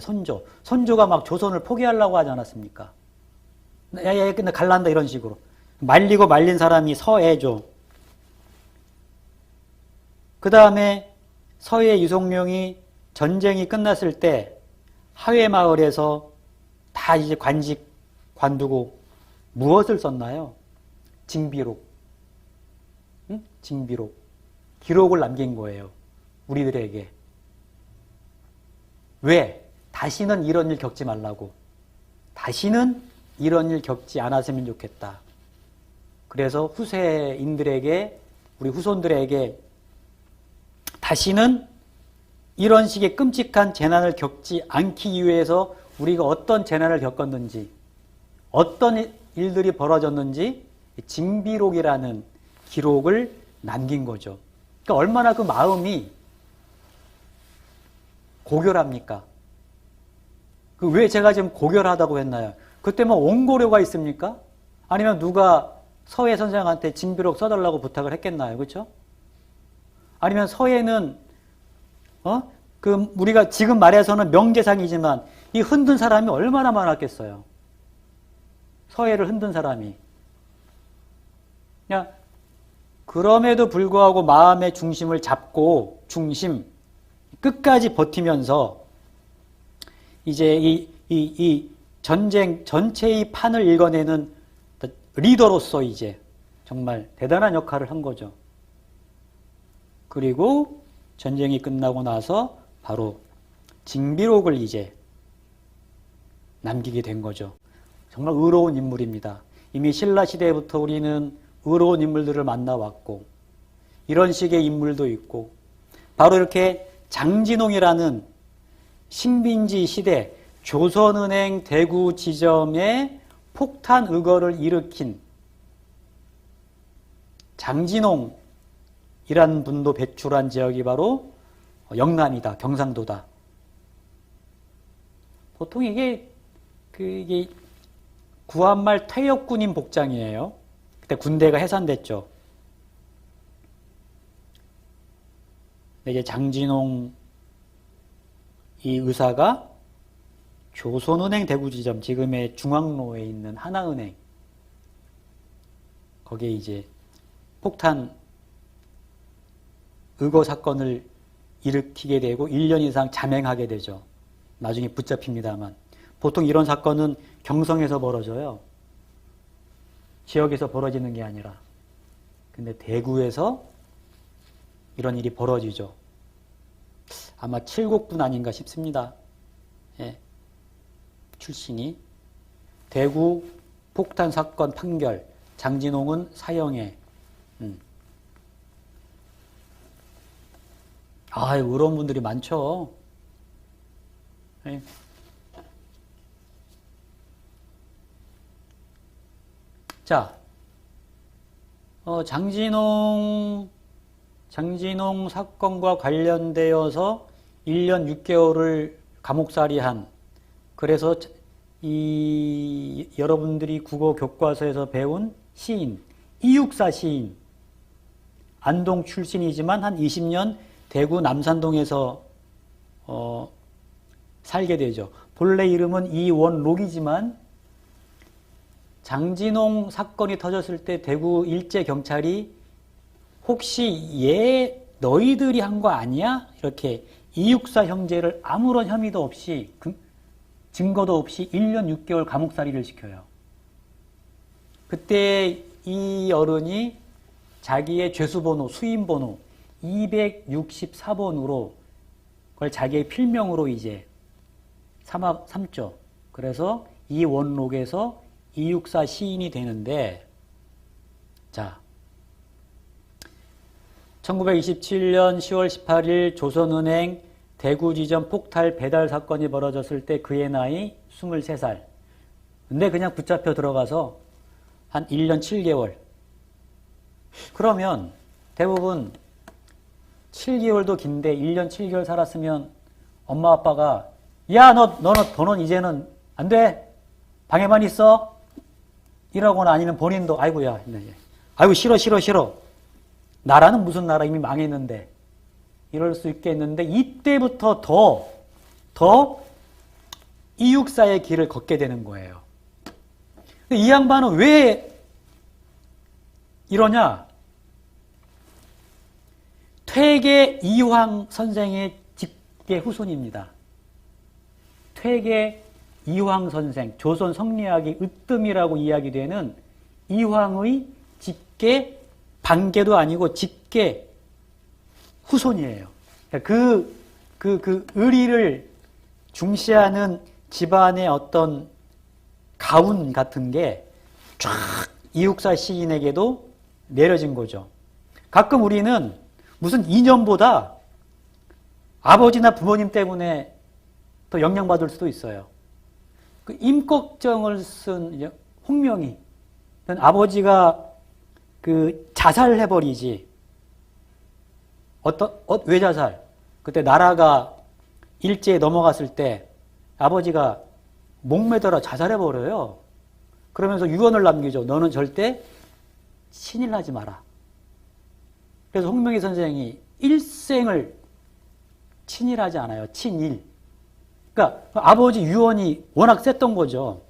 선조가 막 조선을 포기하려고 하지 않았습니까? 야, 근데 갈란다 이런 식으로. 말리고 말린 사람이 서애죠. 그 다음에 서의 유성룡이 전쟁이 끝났을 때 하회마을에서 다 이제 관직 관두고 무엇을 썼나요? 징비록. 응? 징비록. 기록을 남긴 거예요. 우리들에게. 왜? 다시는 이런 일 겪지 말라고. 다시는 이런 일 겪지 않았으면 좋겠다. 그래서 후세인들에게, 우리 후손들에게 다시는 이런 식의 끔찍한 재난을 겪지 않기 위해서 우리가 어떤 재난을 겪었는지, 어떤 일들이 벌어졌는지 징비록이라는 기록을 남긴 거죠. 그러니까 얼마나 그 마음이 고결합니까? 왜 제가 지금 고결하다고 했나요? 그때 뭐 원고료가 있습니까? 아니면 누가 서예 선생한테 징비록 써달라고 부탁을 했겠나요? 그렇죠? 아니면 서예는 우리가 지금 말해서는 명재상이지만 이 흔든 사람이 얼마나 많았겠어요. 서예를 흔든 사람이. 그냥 그럼에도 불구하고 마음의 중심을 잡고 끝까지 버티면서 이제 이 전쟁 전체의 판을 읽어내는 리더로서 이제 정말 대단한 역할을 한 거죠. 그리고 전쟁이 끝나고 나서 바로 징비록을 이제 남기게 된 거죠. 정말 의로운 인물입니다. 이미 신라 시대부터 우리는 의로운 인물들을 만나왔고 이런 식의 인물도 있고 바로 이렇게 장진홍이라는 식민지 시대 조선은행 대구 지점에 폭탄 의거를 일으킨 장진홍이라는 분도 배출한 지역이 바로 영남이다, 경상도다. 보통 이게 구한말 퇴역군인 복장이에요. 그때 군대가 해산됐죠. 근데 이제 장진홍 이 의사가 조선은행 대구지점, 지금의 중앙로에 있는 하나은행, 거기에 이제 폭탄 의거 사건을 일으키게 되고 1년 이상 잠행하게 되죠. 나중에 붙잡힙니다만. 보통 이런 사건은 경성에서 벌어져요. 지역에서 벌어지는 게 아니라. 근데 대구에서 이런 일이 벌어지죠. 아마 칠곡군 아닌가 싶습니다. 예. 출신이. 대구 폭탄 사건 판결, 장진홍은 사형에. 아, 의로운 분들이 많죠. 예. 자, 장진홍 사건과 관련되어서 1년 6개월을 감옥살이한, 그래서 여러분들이 국어 교과서에서 배운 시인, 이육사 시인, 안동 출신이지만 한 20년 대구 남산동에서 살게 되죠. 본래 이름은 이원록이지만 장진홍 사건이 터졌을 때 대구 일제경찰이 혹시 너희들이 한 거 아니야? 이렇게 이육사 형제를 아무런 혐의도 없이 증거도 없이 1년 6개월 감옥살이를 시켜요. 그때 이 어른이 자기의 죄수번호, 수임번호 264번으로 그걸 자기의 필명으로 이제 삼죠. 그래서 이원록에서 이육사 시인이 되는데, 자, 1927년 10월 18일 조선은행 대구지점 폭탈 배달 사건이 벌어졌을 때 그의 나이 23살. 근데 그냥 붙잡혀 들어가서 한 1년 7개월. 그러면 대부분 7개월도 긴데 1년 7개월 살았으면 엄마 아빠가 야, 너는 이제는 안 돼. 방에만 있어. 이러거나 아니면 본인도 아이고야. 아이고 싫어. 나라는 무슨 나라 이미 망했는데. 이럴 수 있겠는데 이때부터 더 이육사의 길을 걷게 되는 거예요. 이 양반은 왜 이러냐? 퇴계 이황 선생의 직계 후손입니다. 퇴계 이황 선생, 조선 성리학의 으뜸이라고 이야기되는 이황의 직계, 반계도 아니고 직계 후손이에요. 그 의리를 중시하는 집안의 어떤 가운 같은 게 쫙 이육사 시인에게도 내려진 거죠. 가끔 우리는 무슨 이념보다 아버지나 부모님 때문에 더 영향받을 수도 있어요. 그 임꺽정을 쓴 홍명이, 아버지가 자살을 해버리지. 왜 자살? 그때 나라가 일제에 넘어갔을 때 아버지가 목매달아 자살해버려요. 그러면서 유언을 남기죠. 너는 절대 친일하지 마라. 그래서 홍명희 선생이 일생을 친일하지 않아요. 친일. 그러니까 아버지 유언이 워낙 셌던 거죠.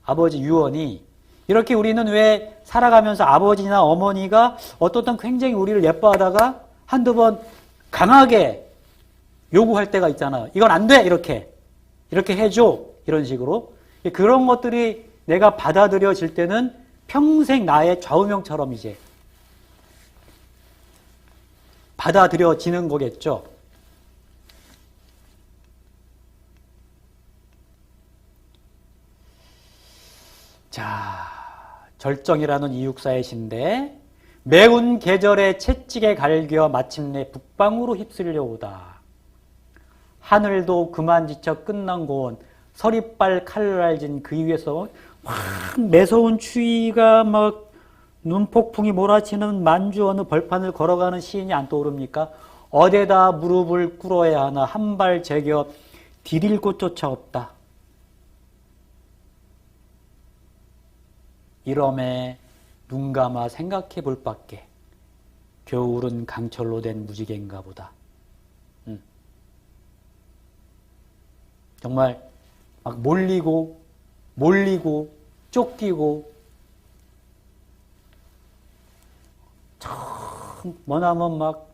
아버지 유언이. 이렇게 우리는 왜 살아가면서 아버지나 어머니가 어떤 굉장히 우리를 예뻐하다가 한두 번 강하게 요구할 때가 있잖아요. 이건 안 돼! 이렇게 해줘! 이런 식으로. 그런 것들이 내가 받아들여질 때는 평생 나의 좌우명처럼 이제 받아들여지는 거겠죠. 자, 절정이라는 이육사의 시인데 매운 계절에 채찍에 갈겨 마침내 북방으로 휩쓸려오다. 하늘도 그만 지쳐 끝난 고온 서리빨 칼날진 그 위에서 막 매서운 추위가 막 눈폭풍이 몰아치는 만주 어느 벌판을 걸어가는 시인이 안 떠오릅니까? 어디에다 무릎을 꿇어야 하나 한 발 제겨 디딜 곳조차 없다. 이러매 눈 감아 생각해 볼 밖에 겨울은 강철로 된 무지개인가 보다. 정말 막 몰리고 쫓기고 참 머나먼 막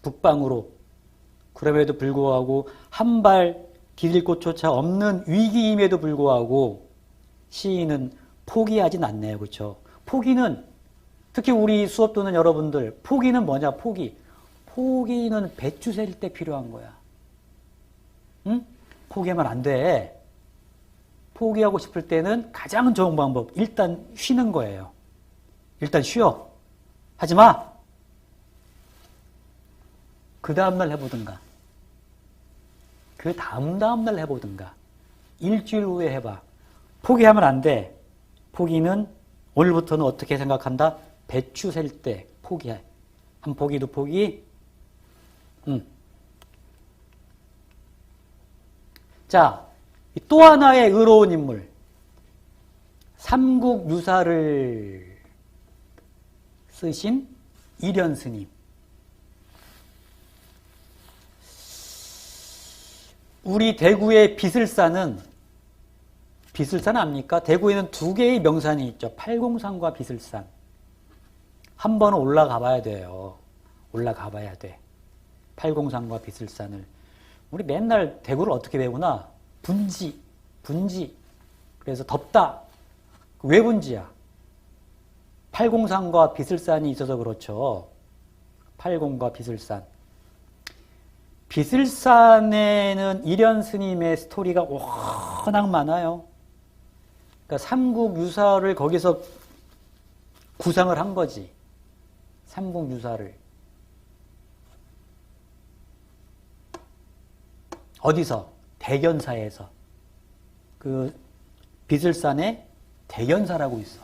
북방으로, 그럼에도 불구하고 한 발 디딜 곳조차 없는 위기임에도 불구하고 시인은 포기하진 않네요. 그렇죠? 포기는, 특히 우리 수업 듣는 여러분들, 포기는 뭐냐? 포기는 배추 셀 때 필요한 거야. 응? 포기하면 안 돼. 포기하고 싶을 때는 가장 좋은 방법, 일단 쉬는 거예요. 일단 쉬어. 하지 마. 그 다음날 해보든가. 그 다음날 해보든가. 일주일 후에 해봐. 포기하면 안 돼. 포기는 오늘부터는 어떻게 생각한다? 배추 셀 때 포기해. 한 포기, 두 포기. 자, 또 하나의 의로운 인물. 삼국유사를 쓰신 이련스님. 우리 대구의 비슬산은 압니까? 대구에는 두 개의 명산이 있죠. 팔공산과 비슬산. 한 번은 올라가 봐야 돼요. 올라가 봐야 돼. 팔공산과 비슬산을. 우리 맨날 대구를 어떻게 배우나? 분지. 그래서 덥다. 왜 분지야? 팔공산과 비슬산이 있어서 그렇죠. 팔공과 비슬산. 비슬산에는 이련 스님의 스토리가 워낙 많아요. 그러니까 삼국유사를 거기서 구상을 한 거지. 삼국유사를. 어디서? 대견사에서. 그 비슬산에 대견사라고 있어.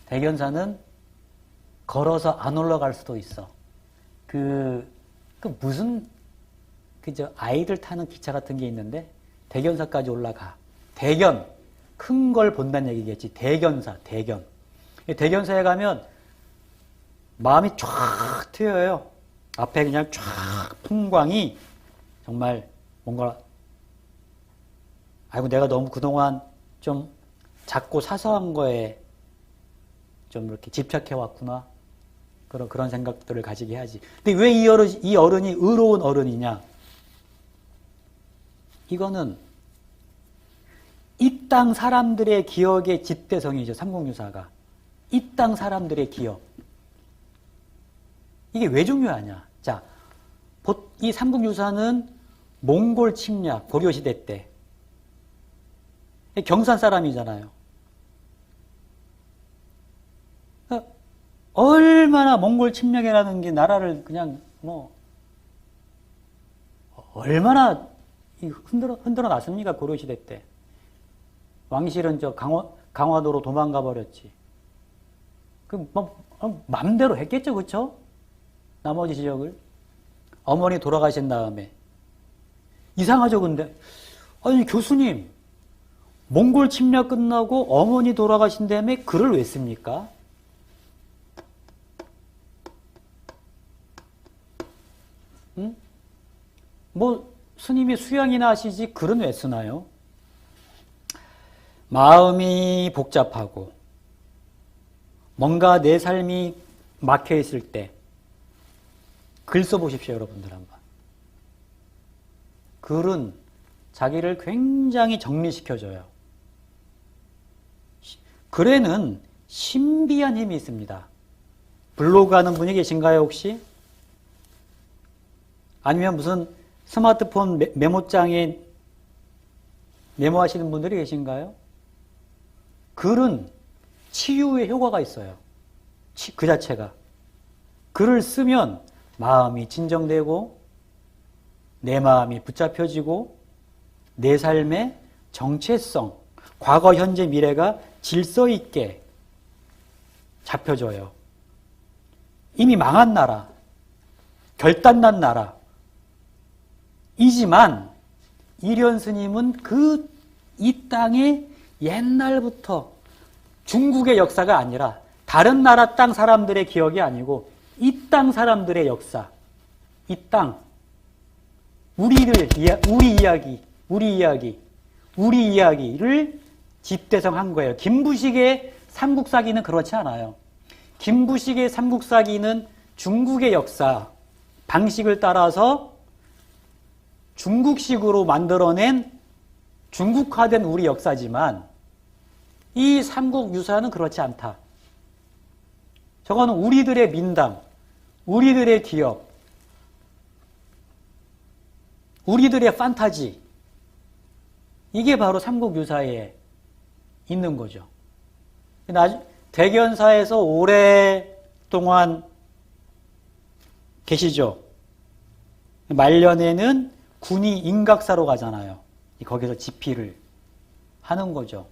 대견사는 걸어서 안 올라갈 수도 있어. 그저 아이들 타는 기차 같은 게 있는데 대견사까지 올라가. 대견. 큰 걸 본다는 얘기겠지. 대견사. 대견사에 가면 마음이 쫙 트여요. 앞에 그냥 쫙 풍광이 정말 뭔가 아이고 내가 너무 그동안 좀 작고 사소한 거에 좀 이렇게 집착해 왔구나. 그런 생각들을 가지게 하지. 근데 왜 이 어른이 의로운 어른이냐? 이거는 이 땅 사람들의 기억의 집대성이죠. 삼국유사가. 이 땅 사람들의 기억. 이게 왜 중요하냐? 자, 이 삼국유사는 몽골 침략, 고려시대 때. 경산 사람이잖아요. 얼마나 몽골 침략이라는 게 나라를 그냥 얼마나 흔들어 놨습니까? 고려시대 때. 왕실은 강화도로 도망가 버렸지. 맘대로 했겠죠, 그쵸? 나머지 지역을. 어머니 돌아가신 다음에. 이상하죠, 근데. 아니, 교수님, 몽골 침략 끝나고 어머니 돌아가신 다음에 글을 왜 씁니까? 응? 스님이 수양이나 하시지 글은 왜 쓰나요? 마음이 복잡하고 뭔가 내 삶이 막혀 있을 때 글 써보십시오, 여러분들 한번. 글은 자기를 굉장히 정리시켜줘요. 글에는 신비한 힘이 있습니다. 블로그 하는 분이 계신가요, 혹시? 아니면 무슨 스마트폰 메모장에 메모하시는 분들이 계신가요? 글은 치유의 효과가 있어요. 그 자체가. 글을 쓰면 마음이 진정되고 내 마음이 붙잡혀지고 내 삶의 정체성, 과거, 현재, 미래가 질서 있게 잡혀져요. 이미 망한 나라, 결단난 나라 이지만 이련 스님은 이 땅에 옛날부터 중국의 역사가 아니라 다른 나라 땅 사람들의 기억이 아니고 이 땅 사람들의 역사, 이 땅, 우리 이야기를 집대성한 거예요. 김부식의 삼국사기는 그렇지 않아요. 김부식의 삼국사기는 중국의 역사, 방식을 따라서 중국식으로 만들어낸 중국화된 우리 역사지만 이 삼국유사는 그렇지 않다. 저거는 우리들의 민담, 우리들의 기억, 우리들의 판타지. 이게 바로 삼국유사에 있는 거죠. 대견사에서 오랫동안 계시죠. 말년에는 군이 인각사로 가잖아요. 거기서 집필을 하는 거죠.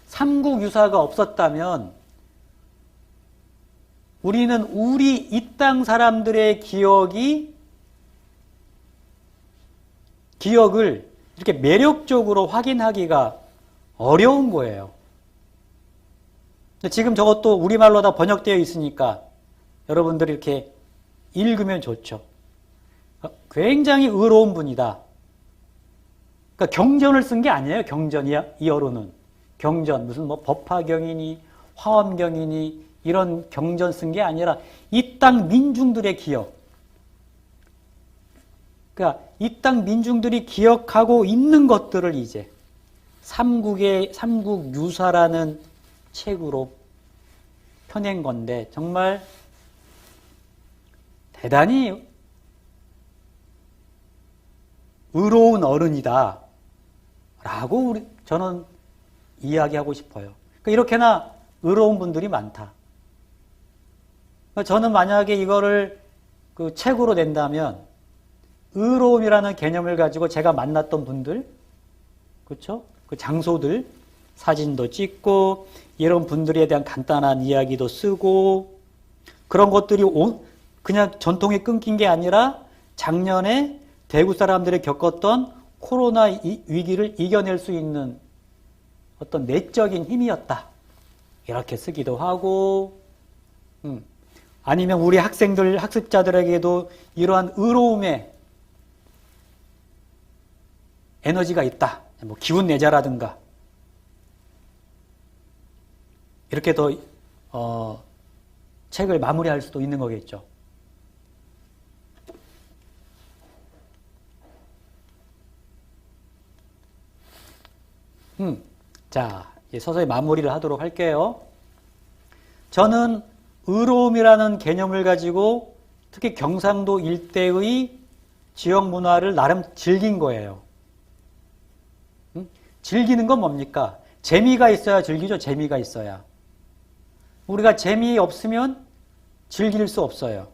삼국유사가 없었다면 우리는 우리 이 땅 사람들의 기억을 이렇게 매력적으로 확인하기가 어려운 거예요. 지금 저것도 우리말로 다 번역되어 있으니까 여러분들이 이렇게 읽으면 좋죠. 굉장히 의로운 분이다. 그러니까 경전을 쓴 게 아니에요. 경전, 이 어른은. 경전, 무슨 뭐 법화경이니 화엄경이니 이런 경전 쓴 게 아니라 이 땅 민중들의 기억. 그러니까 이 땅 민중들이 기억하고 있는 것들을 이제 삼국유사라는 책으로 펴낸 건데 정말 대단히 의로운 어른이다 라고 저는 이야기하고 싶어요. 그러니까 이렇게나 의로운 분들이 많다. 저는 만약에 이거를 그 책으로 낸다면 의로움이라는 개념을 가지고 제가 만났던 분들, 그렇죠? 그 장소들 사진도 찍고 이런 분들에 대한 간단한 이야기도 쓰고 그런 것들이 그냥 전통이 끊긴 게 아니라 작년에 대구 사람들이 겪었던 코로나 위기를 이겨낼 수 있는 어떤 내적인 힘이었다. 이렇게 쓰기도 하고, 아니면 우리 학습자들에게도 이러한 의로움의 에너지가 있다. 뭐 기운 내자라든가. 이렇게 더, 책을 마무리할 수도 있는 거겠죠. 자, 이제 서서히 마무리를 하도록 할게요. 저는 의로움이라는 개념을 가지고 특히 경상도 일대의 지역 문화를 나름 즐긴 거예요. 즐기는 건 뭡니까? 재미가 있어야 즐기죠. 재미가 있어야. 우리가 재미없으면 즐길 수 없어요.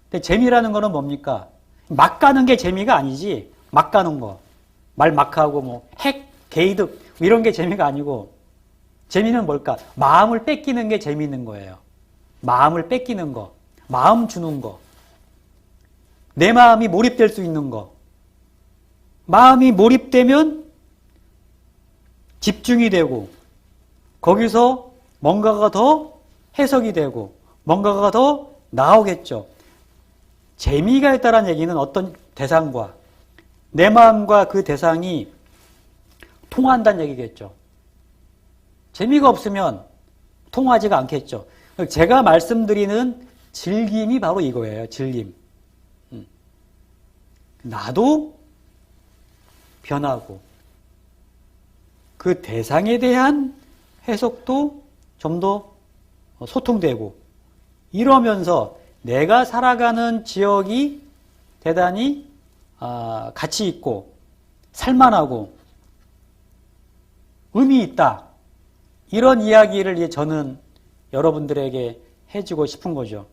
근데 재미라는 거는 뭡니까? 막 가는 게 재미가 아니지. 막 가는 거. 말 막 하고 뭐 게이득 이런 게 재미가 아니고 재미는 뭘까? 마음을 뺏기는 게 재미있는 거예요. 마음을 뺏기는 거. 마음 주는 거. 내 마음이 몰입될 수 있는 거. 마음이 몰입되면 집중이 되고 거기서 뭔가가 더 해석이 되고 뭔가가 더 나오겠죠. 재미가 있다는 얘기는 어떤 대상과 내 마음과 그 대상이 통한다는 얘기겠죠. 재미가 없으면 통하지가 않겠죠. 제가 말씀드리는 즐김이 바로 이거예요. 즐김. 나도 변하고 그 대상에 대한 해석도 좀 더 소통되고 이러면서 내가 살아가는 지역이 대단히 가치 있고 살만하고 의미 있다. 이런 이야기를 이제 저는 여러분들에게 해주고 싶은 거죠.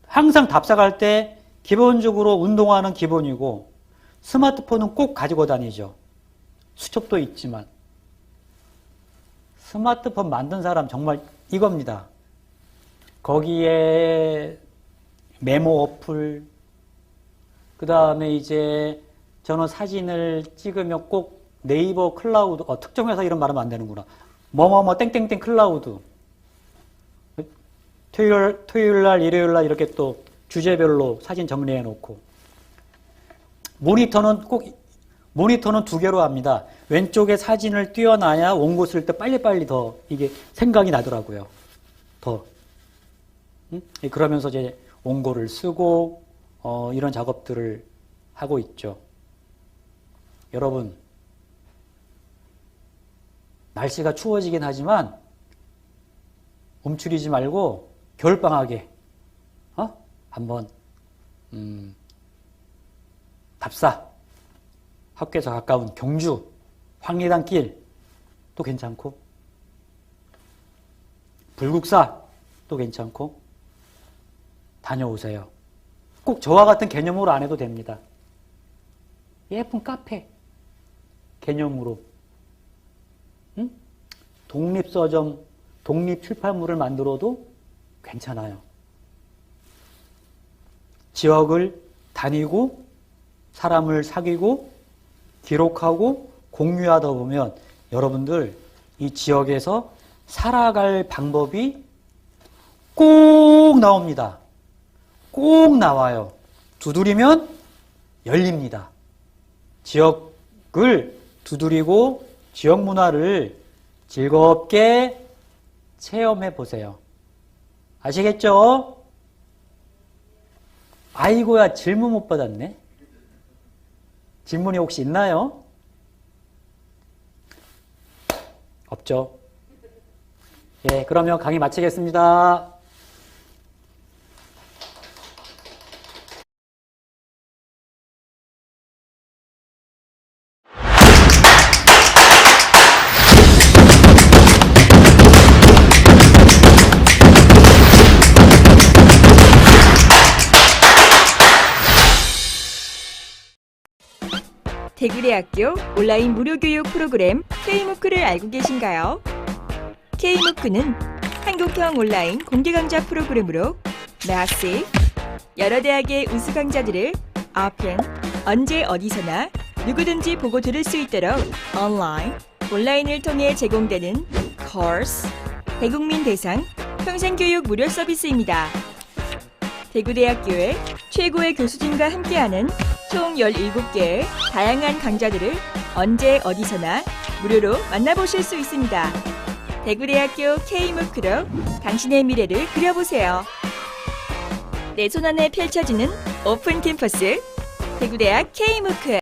항상 답사갈 때 기본적으로 운동화는 기본이고 스마트폰은 꼭 가지고 다니죠. 수첩도 있지만 스마트폰 만든 사람 정말 이겁니다. 거기에 메모 어플, 그 다음에 이제 저는 사진을 찍으면 꼭 네이버 클라우드, 특정 회사 이름 말하면 안 되는구나. 뭐뭐뭐 땡땡땡 클라우드. 토요일 날, 일요일 날 이렇게 또 주제별로 사진 정리해 놓고. 모니터는 두 개로 합니다. 왼쪽에 사진을 띄워놔야 원고 쓸 때 빨리빨리 더 이게 생각이 나더라고요. 더. 그러면서 이제 원고를 쓰고, 이런 작업들을 하고 있죠. 여러분, 날씨가 추워지긴 하지만, 움츠리지 말고, 겨울방학에, 한번, 답사, 학교에서 가까운 경주, 황리단 길도 괜찮고, 불국사도 괜찮고, 다녀오세요. 꼭 저와 같은 개념으로 안 해도 됩니다. 예쁜 카페 개념으로, 응? 독립서점, 독립출판물을 만들어도 괜찮아요. 지역을 다니고 사람을 사귀고 기록하고 공유하다 보면 여러분들 이 지역에서 살아갈 방법이 꼭 나옵니다. 꼭 나와요. 두드리면 열립니다. 지역을 두드리고 지역 문화를 즐겁게 체험해 보세요. 아시겠죠? 아이고야, 질문 못 받았네. 질문이 혹시 있나요? 없죠? 예, 그러면 강의 마치겠습니다. 대구대학교 온라인 무료교육 프로그램 K무크를 알고 계신가요? K무크는 한국형 온라인 공개강좌 프로그램으로 매학생, 여러 대학의 우수 강좌들을 오픈, 언제 어디서나 누구든지 보고 들을 수 있도록 온라인을 통해 제공되는 코र्स, 대국민 대상 평생교육 무료 서비스입니다. 대구대학교의 최고의 교수진과 함께하는 총 17개의 다양한 강좌들을 언제 어디서나 무료로 만나보실 수 있습니다. 대구대학교 K무크로 당신의 미래를 그려보세요. 내 손안에 펼쳐지는 오픈 캠퍼스 대구대학 K무크.